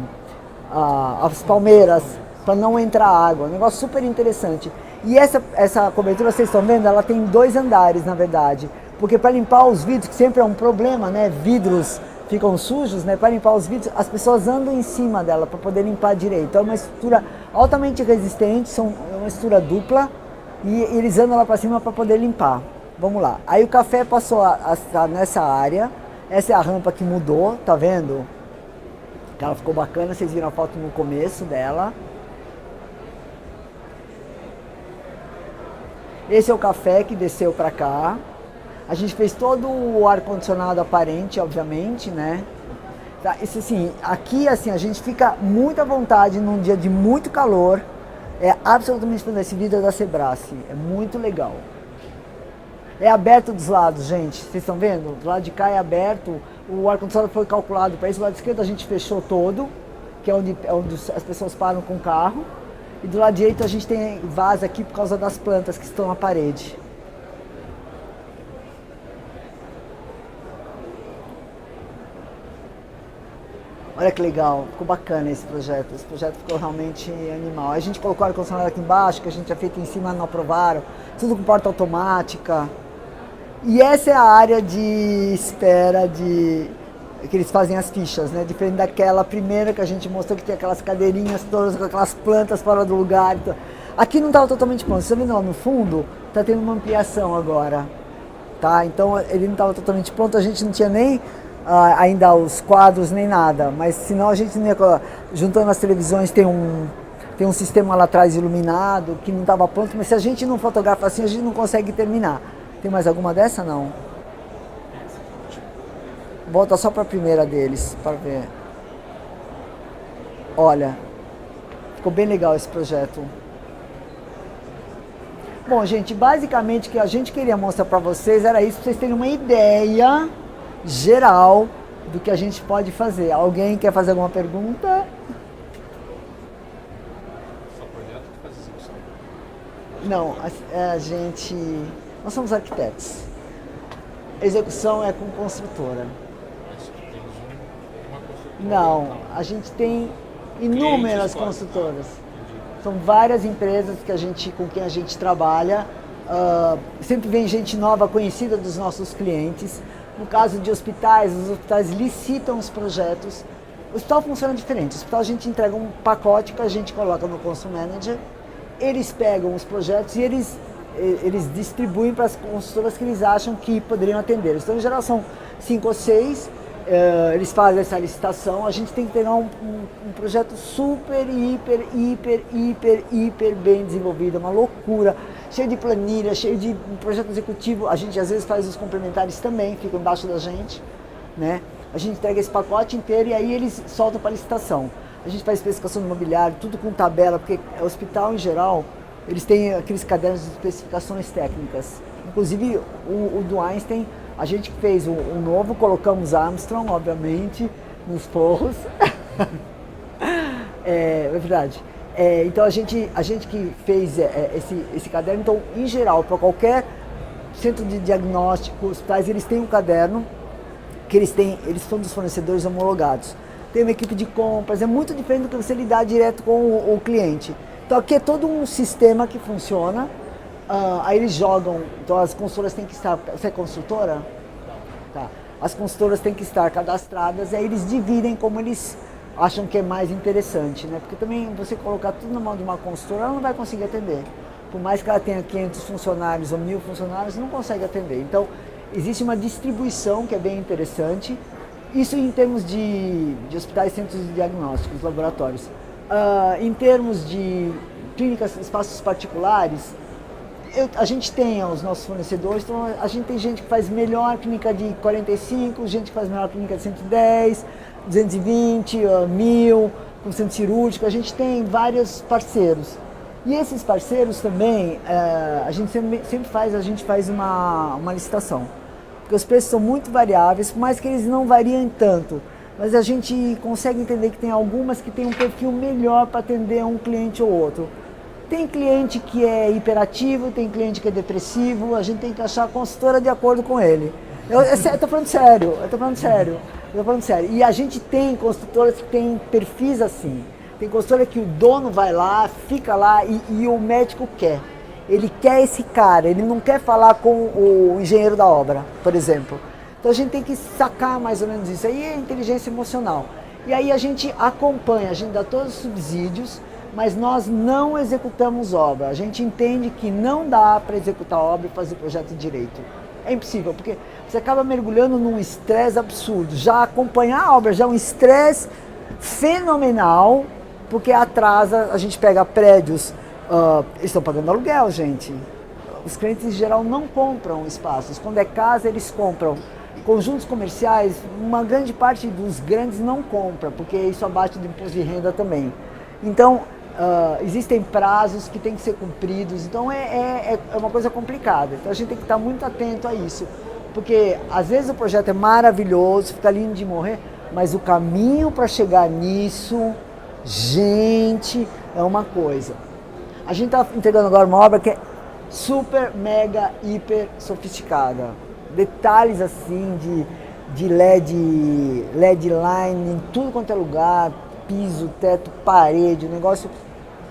palmeiras para não entrar água, um negócio super interessante. E essa cobertura, vocês estão vendo, ela tem 2 andares, na verdade, porque para limpar os vidros, que sempre é um problema, né? Vidros ficam sujos, né? Para limpar os vidros, as pessoas andam em cima dela para poder limpar direito. Então é uma estrutura altamente resistente, é uma estrutura dupla e eles andam lá para cima para poder limpar. Vamos lá. Aí o café passou a estar nessa área. Essa é a rampa que mudou, tá vendo? Ela ficou bacana, vocês viram a foto no começo dela. Esse é o café que desceu para cá. A gente fez todo o ar-condicionado aparente, obviamente, né? Tá, isso assim, aqui assim, a gente fica muito à vontade num dia de muito calor. É absolutamente fantástico. Esse vidro é da Sebrae, é muito legal. É aberto dos lados, gente. Vocês estão vendo? Do lado de cá é aberto. O ar-condicionado foi calculado para isso. Do lado esquerdo a gente fechou todo, que é onde as pessoas param com o carro. E do lado direito a gente tem vaza aqui por causa das plantas que estão na parede. Olha que legal, ficou bacana esse projeto. Esse projeto ficou realmente animal. A gente colocou ar-condicionado aqui embaixo, que a gente tinha feito em cima, não aprovaram. Tudo com porta automática. E essa é a área de espera que eles fazem as fichas, né? Diferente daquela primeira que a gente mostrou, que tem aquelas cadeirinhas todas, com aquelas plantas fora do lugar. Aqui não estava totalmente pronto. Você está vendo lá no fundo? Está tendo uma ampliação agora. Tá? Então ele não estava totalmente pronto, a gente não tinha nem ainda os quadros, nem nada. Mas senão a gente não ia... Juntando as televisões tem um sistema lá atrás iluminado, que não estava pronto, mas se a gente não fotografa assim, a gente não consegue terminar. Tem mais alguma dessa? Não. Volta só para a primeira deles, para ver. Olha, ficou bem legal esse projeto. Bom, gente, basicamente o que a gente queria mostrar para vocês era isso, para vocês terem uma ideia geral do que a gente pode fazer. Alguém quer fazer alguma pergunta? Não, a gente... Nós somos arquitetos. Execução é com construtora. Não, a gente tem inúmeras construtoras. São várias empresas com quem a gente trabalha. Sempre vem gente nova, conhecida dos nossos clientes. No caso de hospitais, os hospitais licitam os projetos. O hospital funciona diferente. O hospital a gente entrega um pacote que a gente coloca no Constru Manager. Eles pegam os projetos e eles distribuem para as consultoras que eles acham que poderiam atender. Então, em geral, são 5 ou 6, eles fazem essa licitação. A gente tem que pegar um projeto super, hiper bem desenvolvido, uma loucura, cheio de planilha, cheio de projeto executivo. A gente, às vezes, faz os complementares também, ficam embaixo da gente, né? A gente entrega esse pacote inteiro e aí eles soltam para licitação. A gente faz especificação do mobiliário, tudo com tabela, porque o hospital, em geral, eles têm aqueles cadernos de especificações técnicas. Inclusive, o do Einstein, a gente fez o novo, colocamos Armstrong, obviamente, nos forros. É verdade. Então, a gente que fez esse caderno, então, em geral, para qualquer centro de diagnóstico, hospitais, eles têm um caderno que eles são dos fornecedores homologados. Tem uma equipe de compras, é muito diferente do que você lidar direto com o cliente. Então aqui é todo um sistema que funciona, aí eles jogam, então as consultoras têm que estar, você é consultora? Tá. As consultoras têm que estar cadastradas e aí eles dividem como eles acham que é mais interessante, né? Porque também você colocar tudo na mão de uma consultora, ela não vai conseguir atender. Por mais que ela tenha 500 funcionários ou 1000 funcionários, não consegue atender. Então existe uma distribuição que é bem interessante. Isso em termos de hospitais, centros de diagnósticos, laboratórios. Em termos de clínicas, espaços particulares, a gente tem os nossos fornecedores, então a gente tem gente que faz melhor clínica de 45, gente que faz melhor clínica de 110, 220, 1000, com centro cirúrgico, a gente tem vários parceiros. E esses parceiros também, a gente sempre faz uma licitação, porque os preços são muito variáveis, por mais que eles não variem tanto, mas a gente consegue entender que tem algumas que têm um perfil melhor para atender um cliente ou outro. Tem cliente que é hiperativo, tem cliente que é depressivo, a gente tem que achar a consultora de acordo com ele. Eu tô falando sério. E a gente tem consultoras que têm perfis assim. Tem consultora que o dono vai lá, fica lá e o médico quer. Ele quer esse cara, ele não quer falar com o engenheiro da obra, por exemplo. Então a gente tem que sacar mais ou menos isso. Aí é inteligência emocional. E aí a gente acompanha, a gente dá todos os subsídios, mas nós não executamos obra. A gente entende que não dá para executar obra e fazer projeto direito. É impossível, porque você acaba mergulhando num estresse absurdo. Já acompanhar a obra já é um estresse fenomenal, porque atrasa, a gente pega prédios, eles estão pagando aluguel, gente. Os clientes em geral não compram espaços. Quando é casa, eles compram. Conjuntos comerciais, uma grande parte dos grandes não compra, porque isso abate do imposto de renda também. Então, existem prazos que têm que ser cumpridos, então é uma coisa complicada. Então a gente tem que estar muito atento a isso, porque às vezes o projeto é maravilhoso, fica lindo de morrer, mas o caminho para chegar nisso, gente, é uma coisa. A gente está entregando agora uma obra que é super, mega, hiper sofisticada. Detalhes assim de LED line em tudo quanto é lugar, piso, teto, parede, o negócio.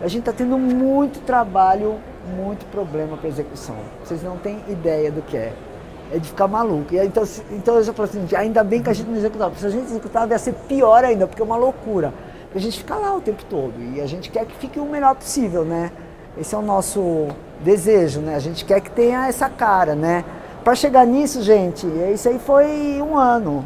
A gente está tendo muito trabalho, muito problema para execução. Vocês não têm ideia do que é. É de ficar maluco. E aí, então eu já falo assim, ainda bem que a gente não executava. Porque se a gente executava ia ser pior ainda, porque é uma loucura. Porque a gente fica lá o tempo todo e a gente quer que fique o melhor possível, né? Esse é o nosso desejo, né? A gente quer que tenha essa cara, né? Para chegar nisso, gente, isso aí foi 1 ano.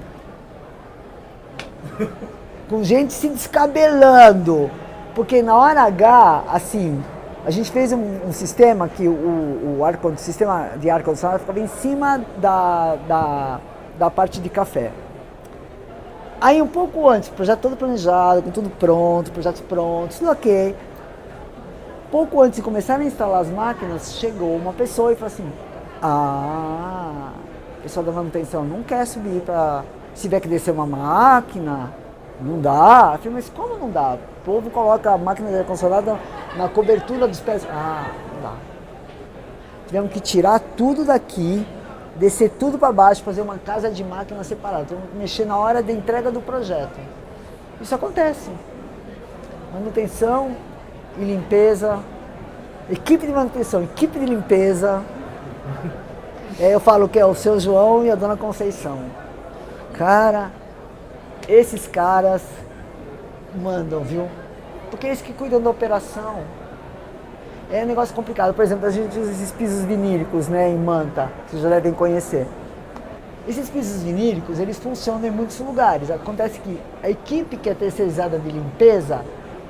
Com gente se descabelando. Porque na hora H, assim, a gente fez um sistema que o sistema de ar-condicionado ficava em cima da parte de café. Aí um pouco antes, o projeto todo planejado, com tudo pronto, projetos prontos, tudo ok. Pouco antes de começar a instalar as máquinas, chegou uma pessoa e falou assim, o pessoal da manutenção não quer subir para... Se tiver que descer uma máquina, não dá. Eu falei, mas como não dá? O povo coloca a máquina de ar-condicionado na cobertura dos pés. Não dá. Tivemos que tirar tudo daqui, descer tudo para baixo, fazer uma casa de máquina separada. Tivemos que mexer na hora da entrega do projeto. Isso acontece. Manutenção e limpeza, equipe de manutenção, equipe de limpeza. Eu falo que é o seu João e a dona Conceição. Cara, esses caras mandam, viu? Porque eles que cuidam da operação. É um negócio complicado. Por exemplo, a gente usa esses pisos vinílicos, né, em manta, vocês já devem conhecer. Esses pisos vinílicos, eles funcionam em muitos lugares. Acontece que a equipe que é terceirizada de limpeza,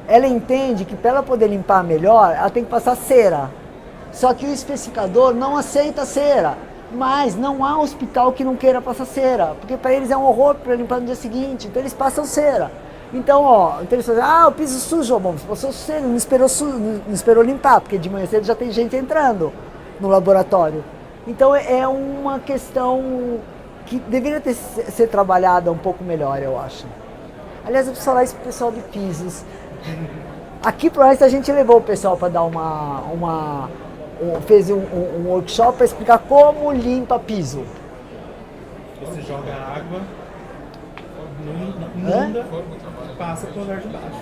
ela entende que para ela poder limpar melhor, ela tem que passar cera. Só que o especificador não aceita cera. Mas não há hospital que não queira passar cera, porque para eles é um horror para limpar no dia seguinte, então eles passam cera. Então, então eles falam, o piso sujo, bom, passou cera, não esperou limpar, porque de manhã cedo já tem gente entrando no laboratório. Então é uma questão que deveria ser trabalhada um pouco melhor, eu acho. Aliás, eu preciso falar isso pro pessoal de pisos. Aqui pro resto a gente levou o pessoal para dar fez um workshop para explicar como limpa piso. Você joga água, inunda, passa pro andar de baixo.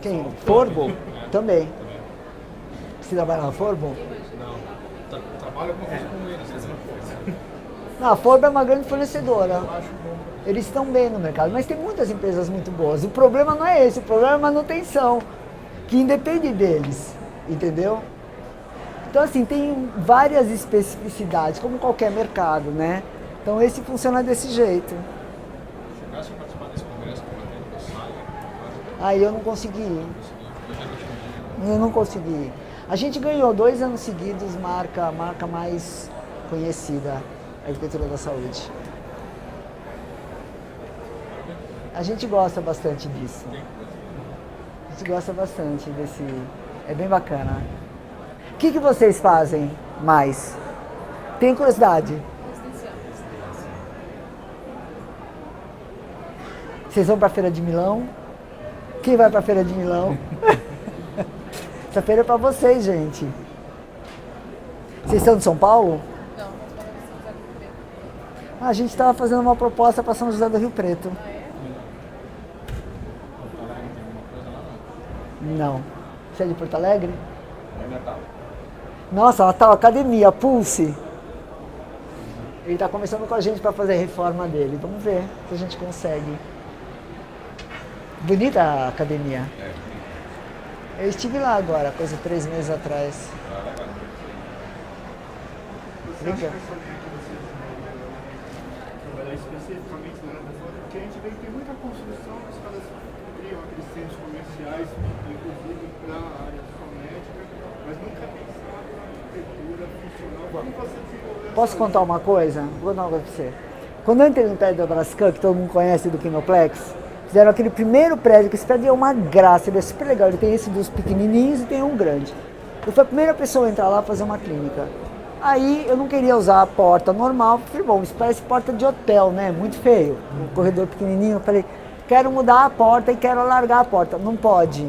Quem? Forbo? Também. Você trabalha na Forbo? Não, trabalho com eles, mesma coisa. Não, a Forbo é uma grande fornecedora. Eles estão bem no mercado, mas tem muitas empresas muito boas. O problema não é esse, o problema é a manutenção, que independe deles. Entendeu? Então, assim, tem várias especificidades, como qualquer mercado, né? Então, esse funciona desse jeito. Chegasse a participar desse congresso que vai ter no Saia? Aí eu não consegui ir. Eu já Eu não consegui. A gente ganhou 2 anos seguidos a marca mais conhecida, a Arquitetura da Saúde. A gente gosta bastante disso. A gente gosta bastante desse... É bem bacana. O que vocês fazem mais? Tem curiosidade? Vocês vão para a Feira de Milão? Quem vai para a Feira de Milão? Essa feira é para vocês, gente. Vocês são de São Paulo? Não, nós vamos São José do Rio Preto. A gente estava fazendo uma proposta para São José do Rio Preto. Não. Você é de Porto Alegre? É Natal. Nossa, Natal, academia, Pulse. Ele está conversando com a gente para fazer a reforma dele. Vamos ver se a gente consegue. Bonita a academia. Eu estive lá agora, coisa de 3 meses atrás. Você acha que essa linha que vocês trabalhar especificamente na área da saúde? Porque a gente vê que tem muita construção, os caras criam aqueles centros comerciais, inclusive para a área só médica, mas nunca pensaram na arquitetura funcional. Como você desenvolveu? Posso contar uma coisa? Vou dar uma coisa pra você. Quando eu entrei no prédio da Brascan, que todo mundo conhece do Kinoplex, fizeram aquele primeiro prédio, que esse prédio é uma graça, ele é super legal. Ele tem esse dos pequenininhos e tem um grande. Eu fui a primeira pessoa a entrar lá fazer uma clínica. Aí eu não queria usar a porta normal, falei, bom, isso parece porta de hotel, né? Muito feio. Um corredor pequenininho, eu falei, quero mudar a porta e quero alargar a porta. Não pode.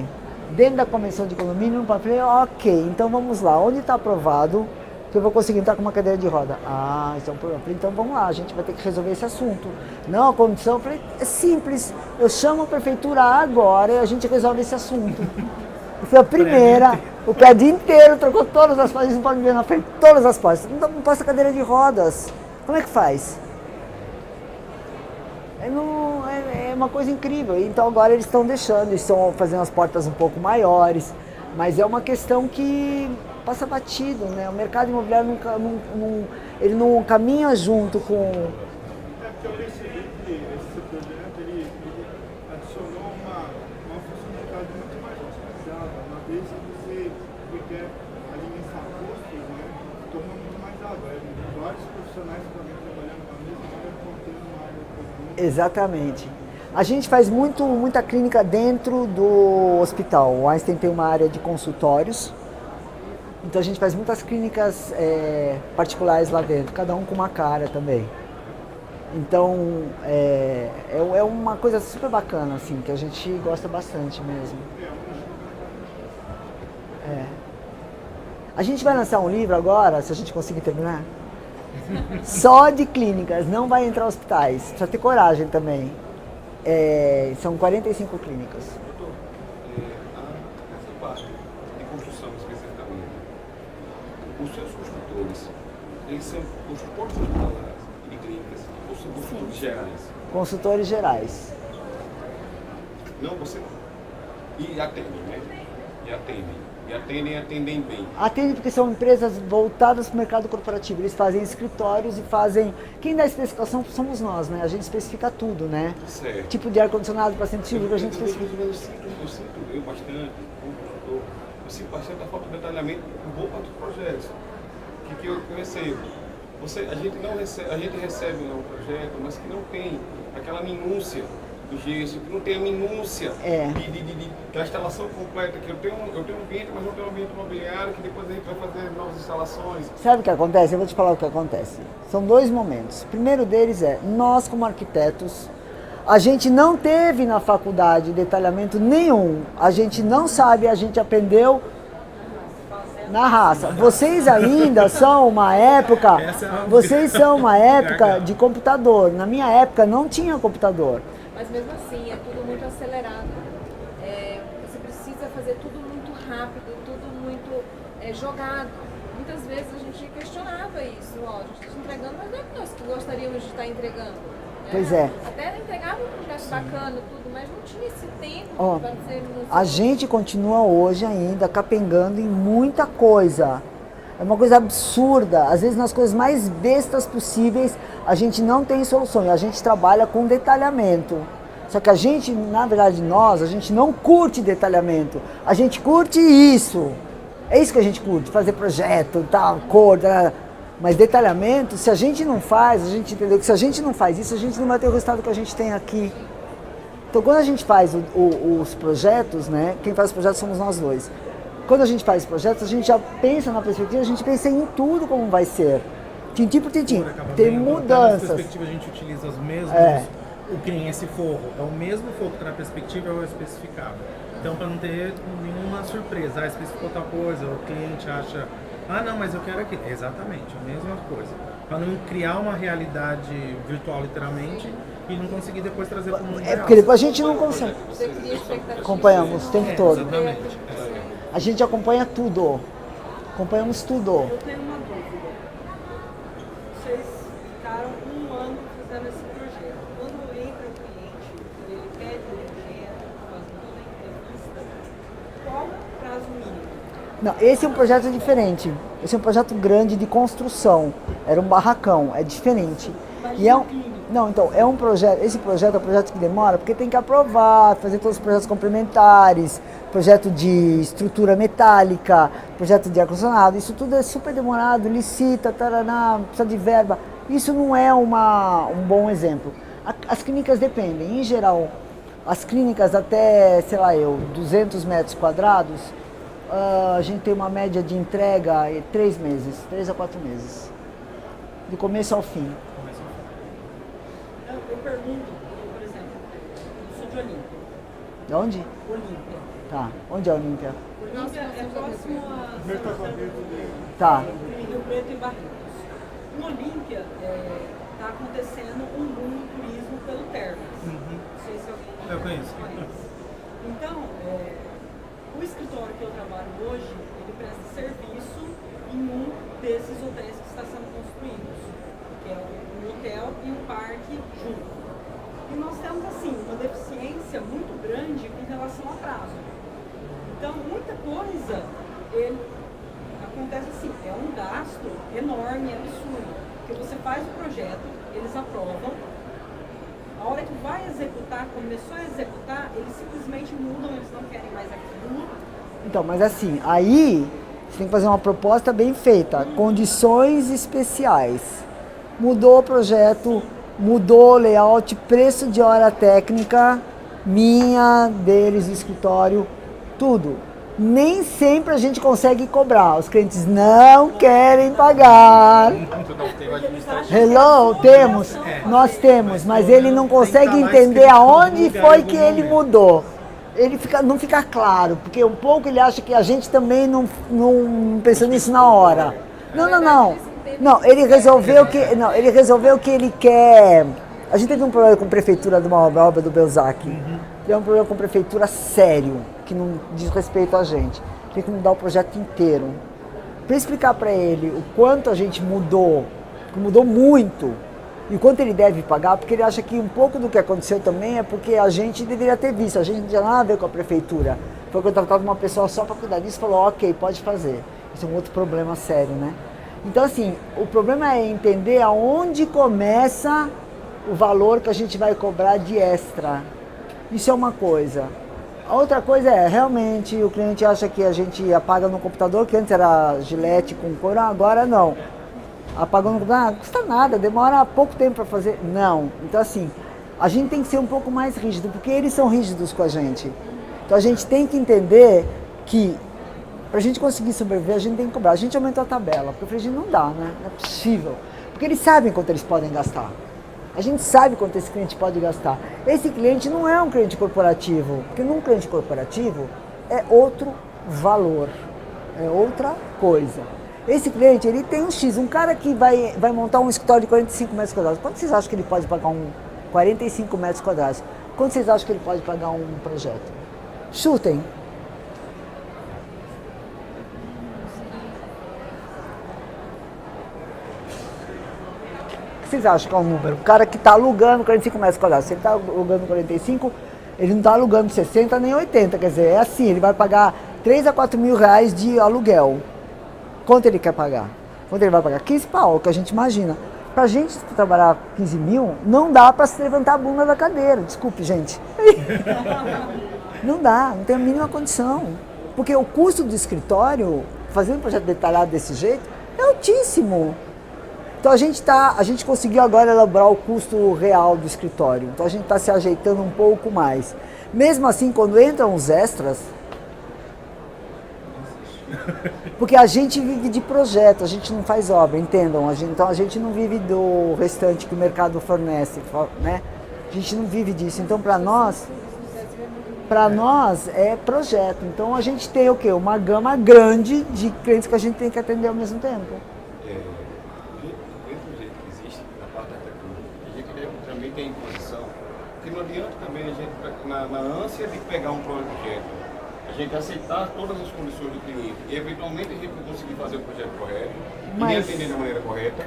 Dentro da convenção de condomínio, não pode. Falei, ok, então vamos lá. Onde está aprovado que eu vou conseguir entrar com uma cadeira de roda? Ah, isso é um problema. Falei, então vamos lá, a gente vai ter que resolver esse assunto. Não, a condição, falei, é simples. Eu chamo a prefeitura agora e a gente resolve esse assunto. Eu fui a primeira, o prédio inteiro trocou todas as portas, não pode ver na frente, todas as portas. Não passa cadeira de rodas. Como é que faz? É uma coisa incrível. Então agora eles estão deixando, eles estão fazendo as portas um pouco maiores, mas é uma questão que passa batido, né? O mercado imobiliário ele não caminha junto com... É porque eu percebi que esse projeto ele adicionou uma funcionalidade muito mais otimizada, uma vez que você requer alimentar custos, né? Torna muito mais ágil. Vários profissionais também trabalhando na mesma área, contendo uma área comum. Exatamente. A gente faz muita clínica dentro do hospital. O Einstein tem uma área de consultórios. Então a gente faz muitas clínicas particulares lá dentro, cada um com uma cara também. Então é uma coisa super bacana, assim, que a gente gosta bastante mesmo. A gente vai lançar um livro agora, se a gente conseguir terminar, só de clínicas, não vai entrar hospitais, precisa ter coragem também. São 45 clínicas. Doutor, essa parte de construção especificamente, os seus construtores, eles são construtores hospitalares e de clínicas, ou são construtores gerais? Consultores gerais. Não, você não. E atendem, né? E atendem bem. Atende porque são empresas voltadas para o mercado corporativo. Eles fazem escritórios e fazem... Quem dá a especificação somos nós, né? A gente especifica tudo, né? Certo. Tipo de ar-condicionado, paciente cirúrgico, a gente especifica. Eu sinto bastante, como construtor, eu sinto bastante a falta de detalhamento em boa parte dos projetos. O que eu recebo? A gente recebe um projeto, mas que não tem aquela minúcia do gesso, que não tem a minúcia da instalação completa, que eu tenho um ambiente, mas não tenho um ambiente imobiliário, que depois a gente vai fazer novas instalações. Sabe o que acontece? Eu vou te falar o que acontece. São 2 momentos. O primeiro deles é, nós como arquitetos, a gente não teve na faculdade detalhamento nenhum. A gente não sabe, a gente aprendeu na raça. Vocês ainda são uma época, de computador. Na minha época não tinha computador. Mas mesmo assim, é tudo muito acelerado. Você precisa fazer tudo muito rápido, tudo muito jogado. Muitas vezes a gente questionava isso. Ó, a gente está entregando, mas não é nós que gostaríamos de estar entregando. Né? Pois é. Até entregava um projeto bacana, tudo, mas não tinha esse tempo para ser... A gente continua hoje ainda capengando em muita coisa. É uma coisa absurda. Às vezes nas coisas mais bestas possíveis a gente não tem solução. E a gente trabalha com detalhamento. Só que a gente, na verdade, a gente não curte detalhamento. A gente curte isso. É isso que a gente curte, fazer projeto, tal, cor, tal. Mas detalhamento, se a gente não faz, a gente entendeu que se a gente não faz isso, a gente não vai ter o resultado que a gente tem aqui. Então, quando a gente faz os projetos, né, quem faz os projetos somos nós dois. Quando a gente faz os projetos, a gente já pensa na perspectiva, a gente pensa em tudo como vai ser. Tintim por tintim. Tem mudanças. Na perspectiva, a gente utiliza os mesmos, o que nem esse forro. É o mesmo forro que está na perspectiva, é o especificado. Então, para não ter nenhuma surpresa, especificou tal coisa, o cliente acha, não, mas eu quero aqui. Exatamente, a mesma coisa. Para não criar uma realidade virtual, literalmente, e não conseguir depois trazer para o mundo real. Porque depois a gente não consegue. Você cria expectativa. Acompanhamos o tempo todo. Exatamente. A gente acompanha tudo. Acompanhamos tudo. Eu tenho uma dúvida. Vocês ficaram um ano fazendo esse projeto. Quando entra o cliente, ele pede o projeto, faz toda a entrevista, qual o prazo mínimo? Não, esse é um projeto diferente. Esse é um projeto grande de construção. Era um barracão, é diferente. E é um, não, então, é um projeto, esse projeto é um projeto que demora porque tem que aprovar, fazer todos os projetos complementares, projeto de estrutura metálica, projeto de ar-condicionado, isso tudo é super demorado, licita, taraná, precisa de verba. Isso não é um bom exemplo. As clínicas dependem, em geral, as clínicas até, 200 metros quadrados, a gente tem uma média de entrega em 3 meses, 3 a 4 meses, do começo ao fim. Eu pergunto, por exemplo, eu sou de Olímpia. De onde? Olímpia. Tá. Onde é a Olímpia? Olímpia é próximo a Tá. Rio Preto e Barretos. Em Olímpia está acontecendo um boom no turismo pelo Termas. Não sei se alguém Eu conheço. Então, o escritório que eu trabalho hoje, ele presta serviço em um desses hotéis que está sendo construídos, que é um hotel e um parque junto. E nós temos, assim, uma deficiência muito grande com relação a prazo. Então, muita coisa acontece assim, é um gasto enorme, absurdo. Porque você faz o projeto, eles aprovam, a hora que vai executar, começou a executar, eles simplesmente mudam, eles não querem mais aquilo. Então, mas assim, aí você tem que fazer uma proposta bem feita, condições especiais. Mudou o projeto, mudou o layout, preço de hora técnica, minha, deles, do escritório, tudo. Nem sempre a gente consegue cobrar, os clientes não querem pagar. Hello, temos, nós temos, mas ele não consegue entender aonde foi que ele mudou. Ele não fica claro, porque um pouco ele acha que a gente também não pensou nisso na hora. Não, ele resolveu que ele quer. A gente teve um problema com a prefeitura de uma obra do Belzac. Teve um problema com a prefeitura sério, que não diz respeito a gente. Tem que mudar o projeto inteiro. Para explicar para ele o quanto a gente mudou muito, e o quanto ele deve pagar, porque ele acha que um pouco do que aconteceu também é porque a gente deveria ter visto, a gente não tinha nada a ver com a prefeitura. Foi contratar uma pessoa só para cuidar disso e falou, ok, pode fazer. Isso é um outro problema sério, né? Então, assim, o problema é entender aonde começa o valor que a gente vai cobrar de extra. Isso é uma coisa. A outra coisa é, realmente, o cliente acha que a gente apaga no computador, que antes era Gillette com couro, agora não. Apagou no computador, não custa nada, demora pouco tempo para fazer. Não. Então, assim, a gente tem que ser um pouco mais rígido, porque eles são rígidos com a gente. Então, a gente tem que entender que, para a gente conseguir sobreviver, a gente tem que cobrar. A gente aumentou a tabela, porque eu falei, gente, não dá, né? Não é possível. Porque eles sabem quanto eles podem gastar. A gente sabe quanto esse cliente pode gastar. Esse cliente não é um cliente corporativo, porque num cliente corporativo é outro valor, é outra coisa. Esse cliente, ele tem um X, um cara que vai montar um escritório de 45 metros quadrados. Quanto vocês acham que ele pode pagar 45 metros quadrados? Quanto vocês acham que ele pode pagar um projeto? Chutem. O que vocês acham que é um número? O cara que está alugando 45 metros quadrados, se ele está alugando 45, ele não está alugando 60 nem 80, quer dizer, é assim, ele vai pagar 3 a 4 mil reais de aluguel. Quanto ele quer pagar? Quanto ele vai pagar? 15 pau, que a gente imagina. Pra gente trabalhar 15 mil, não dá para se levantar a bunda da cadeira. Desculpe, gente. Não dá, não tem a mínima condição. Porque o custo do escritório, fazendo um projeto detalhado desse jeito, é altíssimo. Então a gente conseguiu agora elaborar o custo real do escritório. Então a gente está se ajeitando um pouco mais. Mesmo assim, quando entram os extras, porque a gente vive de projeto, a gente não faz obra, entendam? Então a gente não vive do restante que o mercado fornece, né? A gente não vive disso. Então para nós é projeto. Então a gente tem o quê? Uma gama grande de clientes que a gente tem que atender ao mesmo tempo. Dentro do jeito que existe, na parte da tecnologia, a gente também tem imposição, porque não adianta também a gente, na ânsia de pegar um projeto, a gente aceitar todas as condições do cliente e eventualmente a gente não conseguir fazer o projeto correto e nem atender da maneira correta,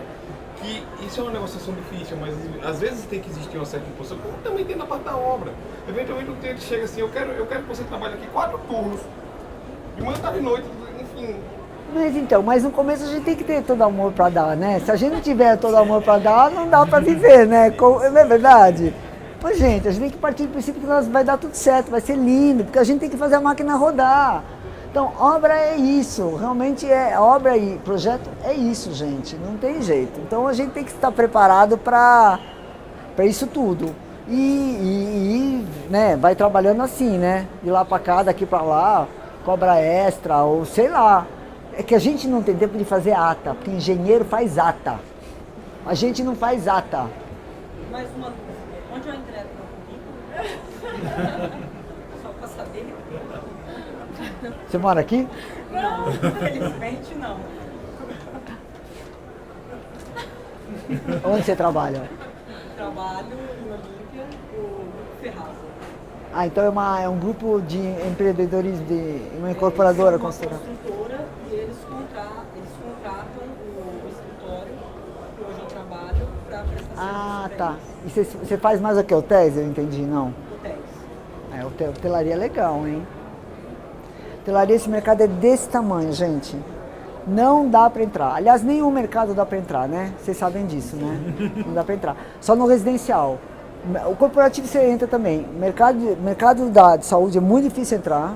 que isso é uma negociação difícil, mas às vezes tem que existir uma certa imposição, como também tem na parte da obra. Eventualmente o cliente chega assim, eu quero que você trabalhe aqui 4 turnos, de manhã, tarde e noite, enfim. Mas no começo a gente tem que ter todo amor para dar, né? Se a gente não tiver todo amor para dar, não dá para viver, né? Não é verdade? Mas, gente, a gente tem que partir do princípio que vai dar tudo certo, vai ser lindo, porque a gente tem que fazer a máquina rodar. Então, obra é isso, realmente obra e projeto é isso, gente, não tem jeito. Então, a gente tem que estar preparado para isso tudo. E né, vai trabalhando assim, né? De lá para cá, daqui para lá, cobra extra, ou sei lá. É que a gente não tem tempo de fazer ata, porque engenheiro faz ata. A gente não faz ata. Mais uma dúvida. Onde eu entrego meu currículo? Só para saber. Você mora aqui? Não, infelizmente não. Onde você trabalha? Trabalho em Olímpia, o Ferraz. Ah, então é um grupo de empreendedorismo, de uma incorporadora, considerada. Construtora, e eles contratam o escritório que hoje eu trabalho para prestar serviço. Ah, tá. E você faz mais o que? Hotéis? Eu entendi, não? Hotéis. Hotelaria é legal, hein? Hotelaria, esse mercado é desse tamanho, gente. Não dá para entrar. Aliás, nenhum mercado dá para entrar, né? Vocês sabem disso, né? Não dá para entrar. Só no residencial. O corporativo você entra também. Mercado de saúde é muito difícil entrar,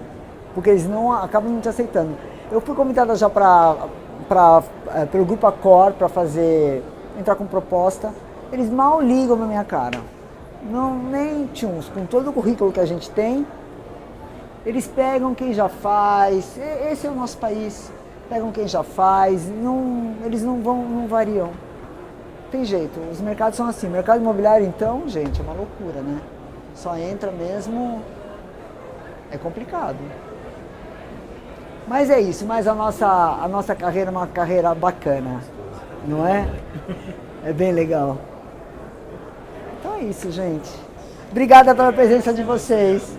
porque eles acabam não te aceitando. Eu fui convidada já pelo Grupo Accor para entrar com proposta. Eles mal ligam na minha cara. Não, nem tchuns. Com todo o currículo que a gente tem, eles pegam quem já faz. Esse é o nosso país. Pegam quem já faz. Eles não variam. Tem jeito. Os mercados são assim. Mercado imobiliário, então, gente, é uma loucura, né? Só entra mesmo. É complicado. Mas é isso. Mas a nossa carreira é uma carreira bacana. Não é? É bem legal. Então é isso, gente. Obrigada pela presença de vocês.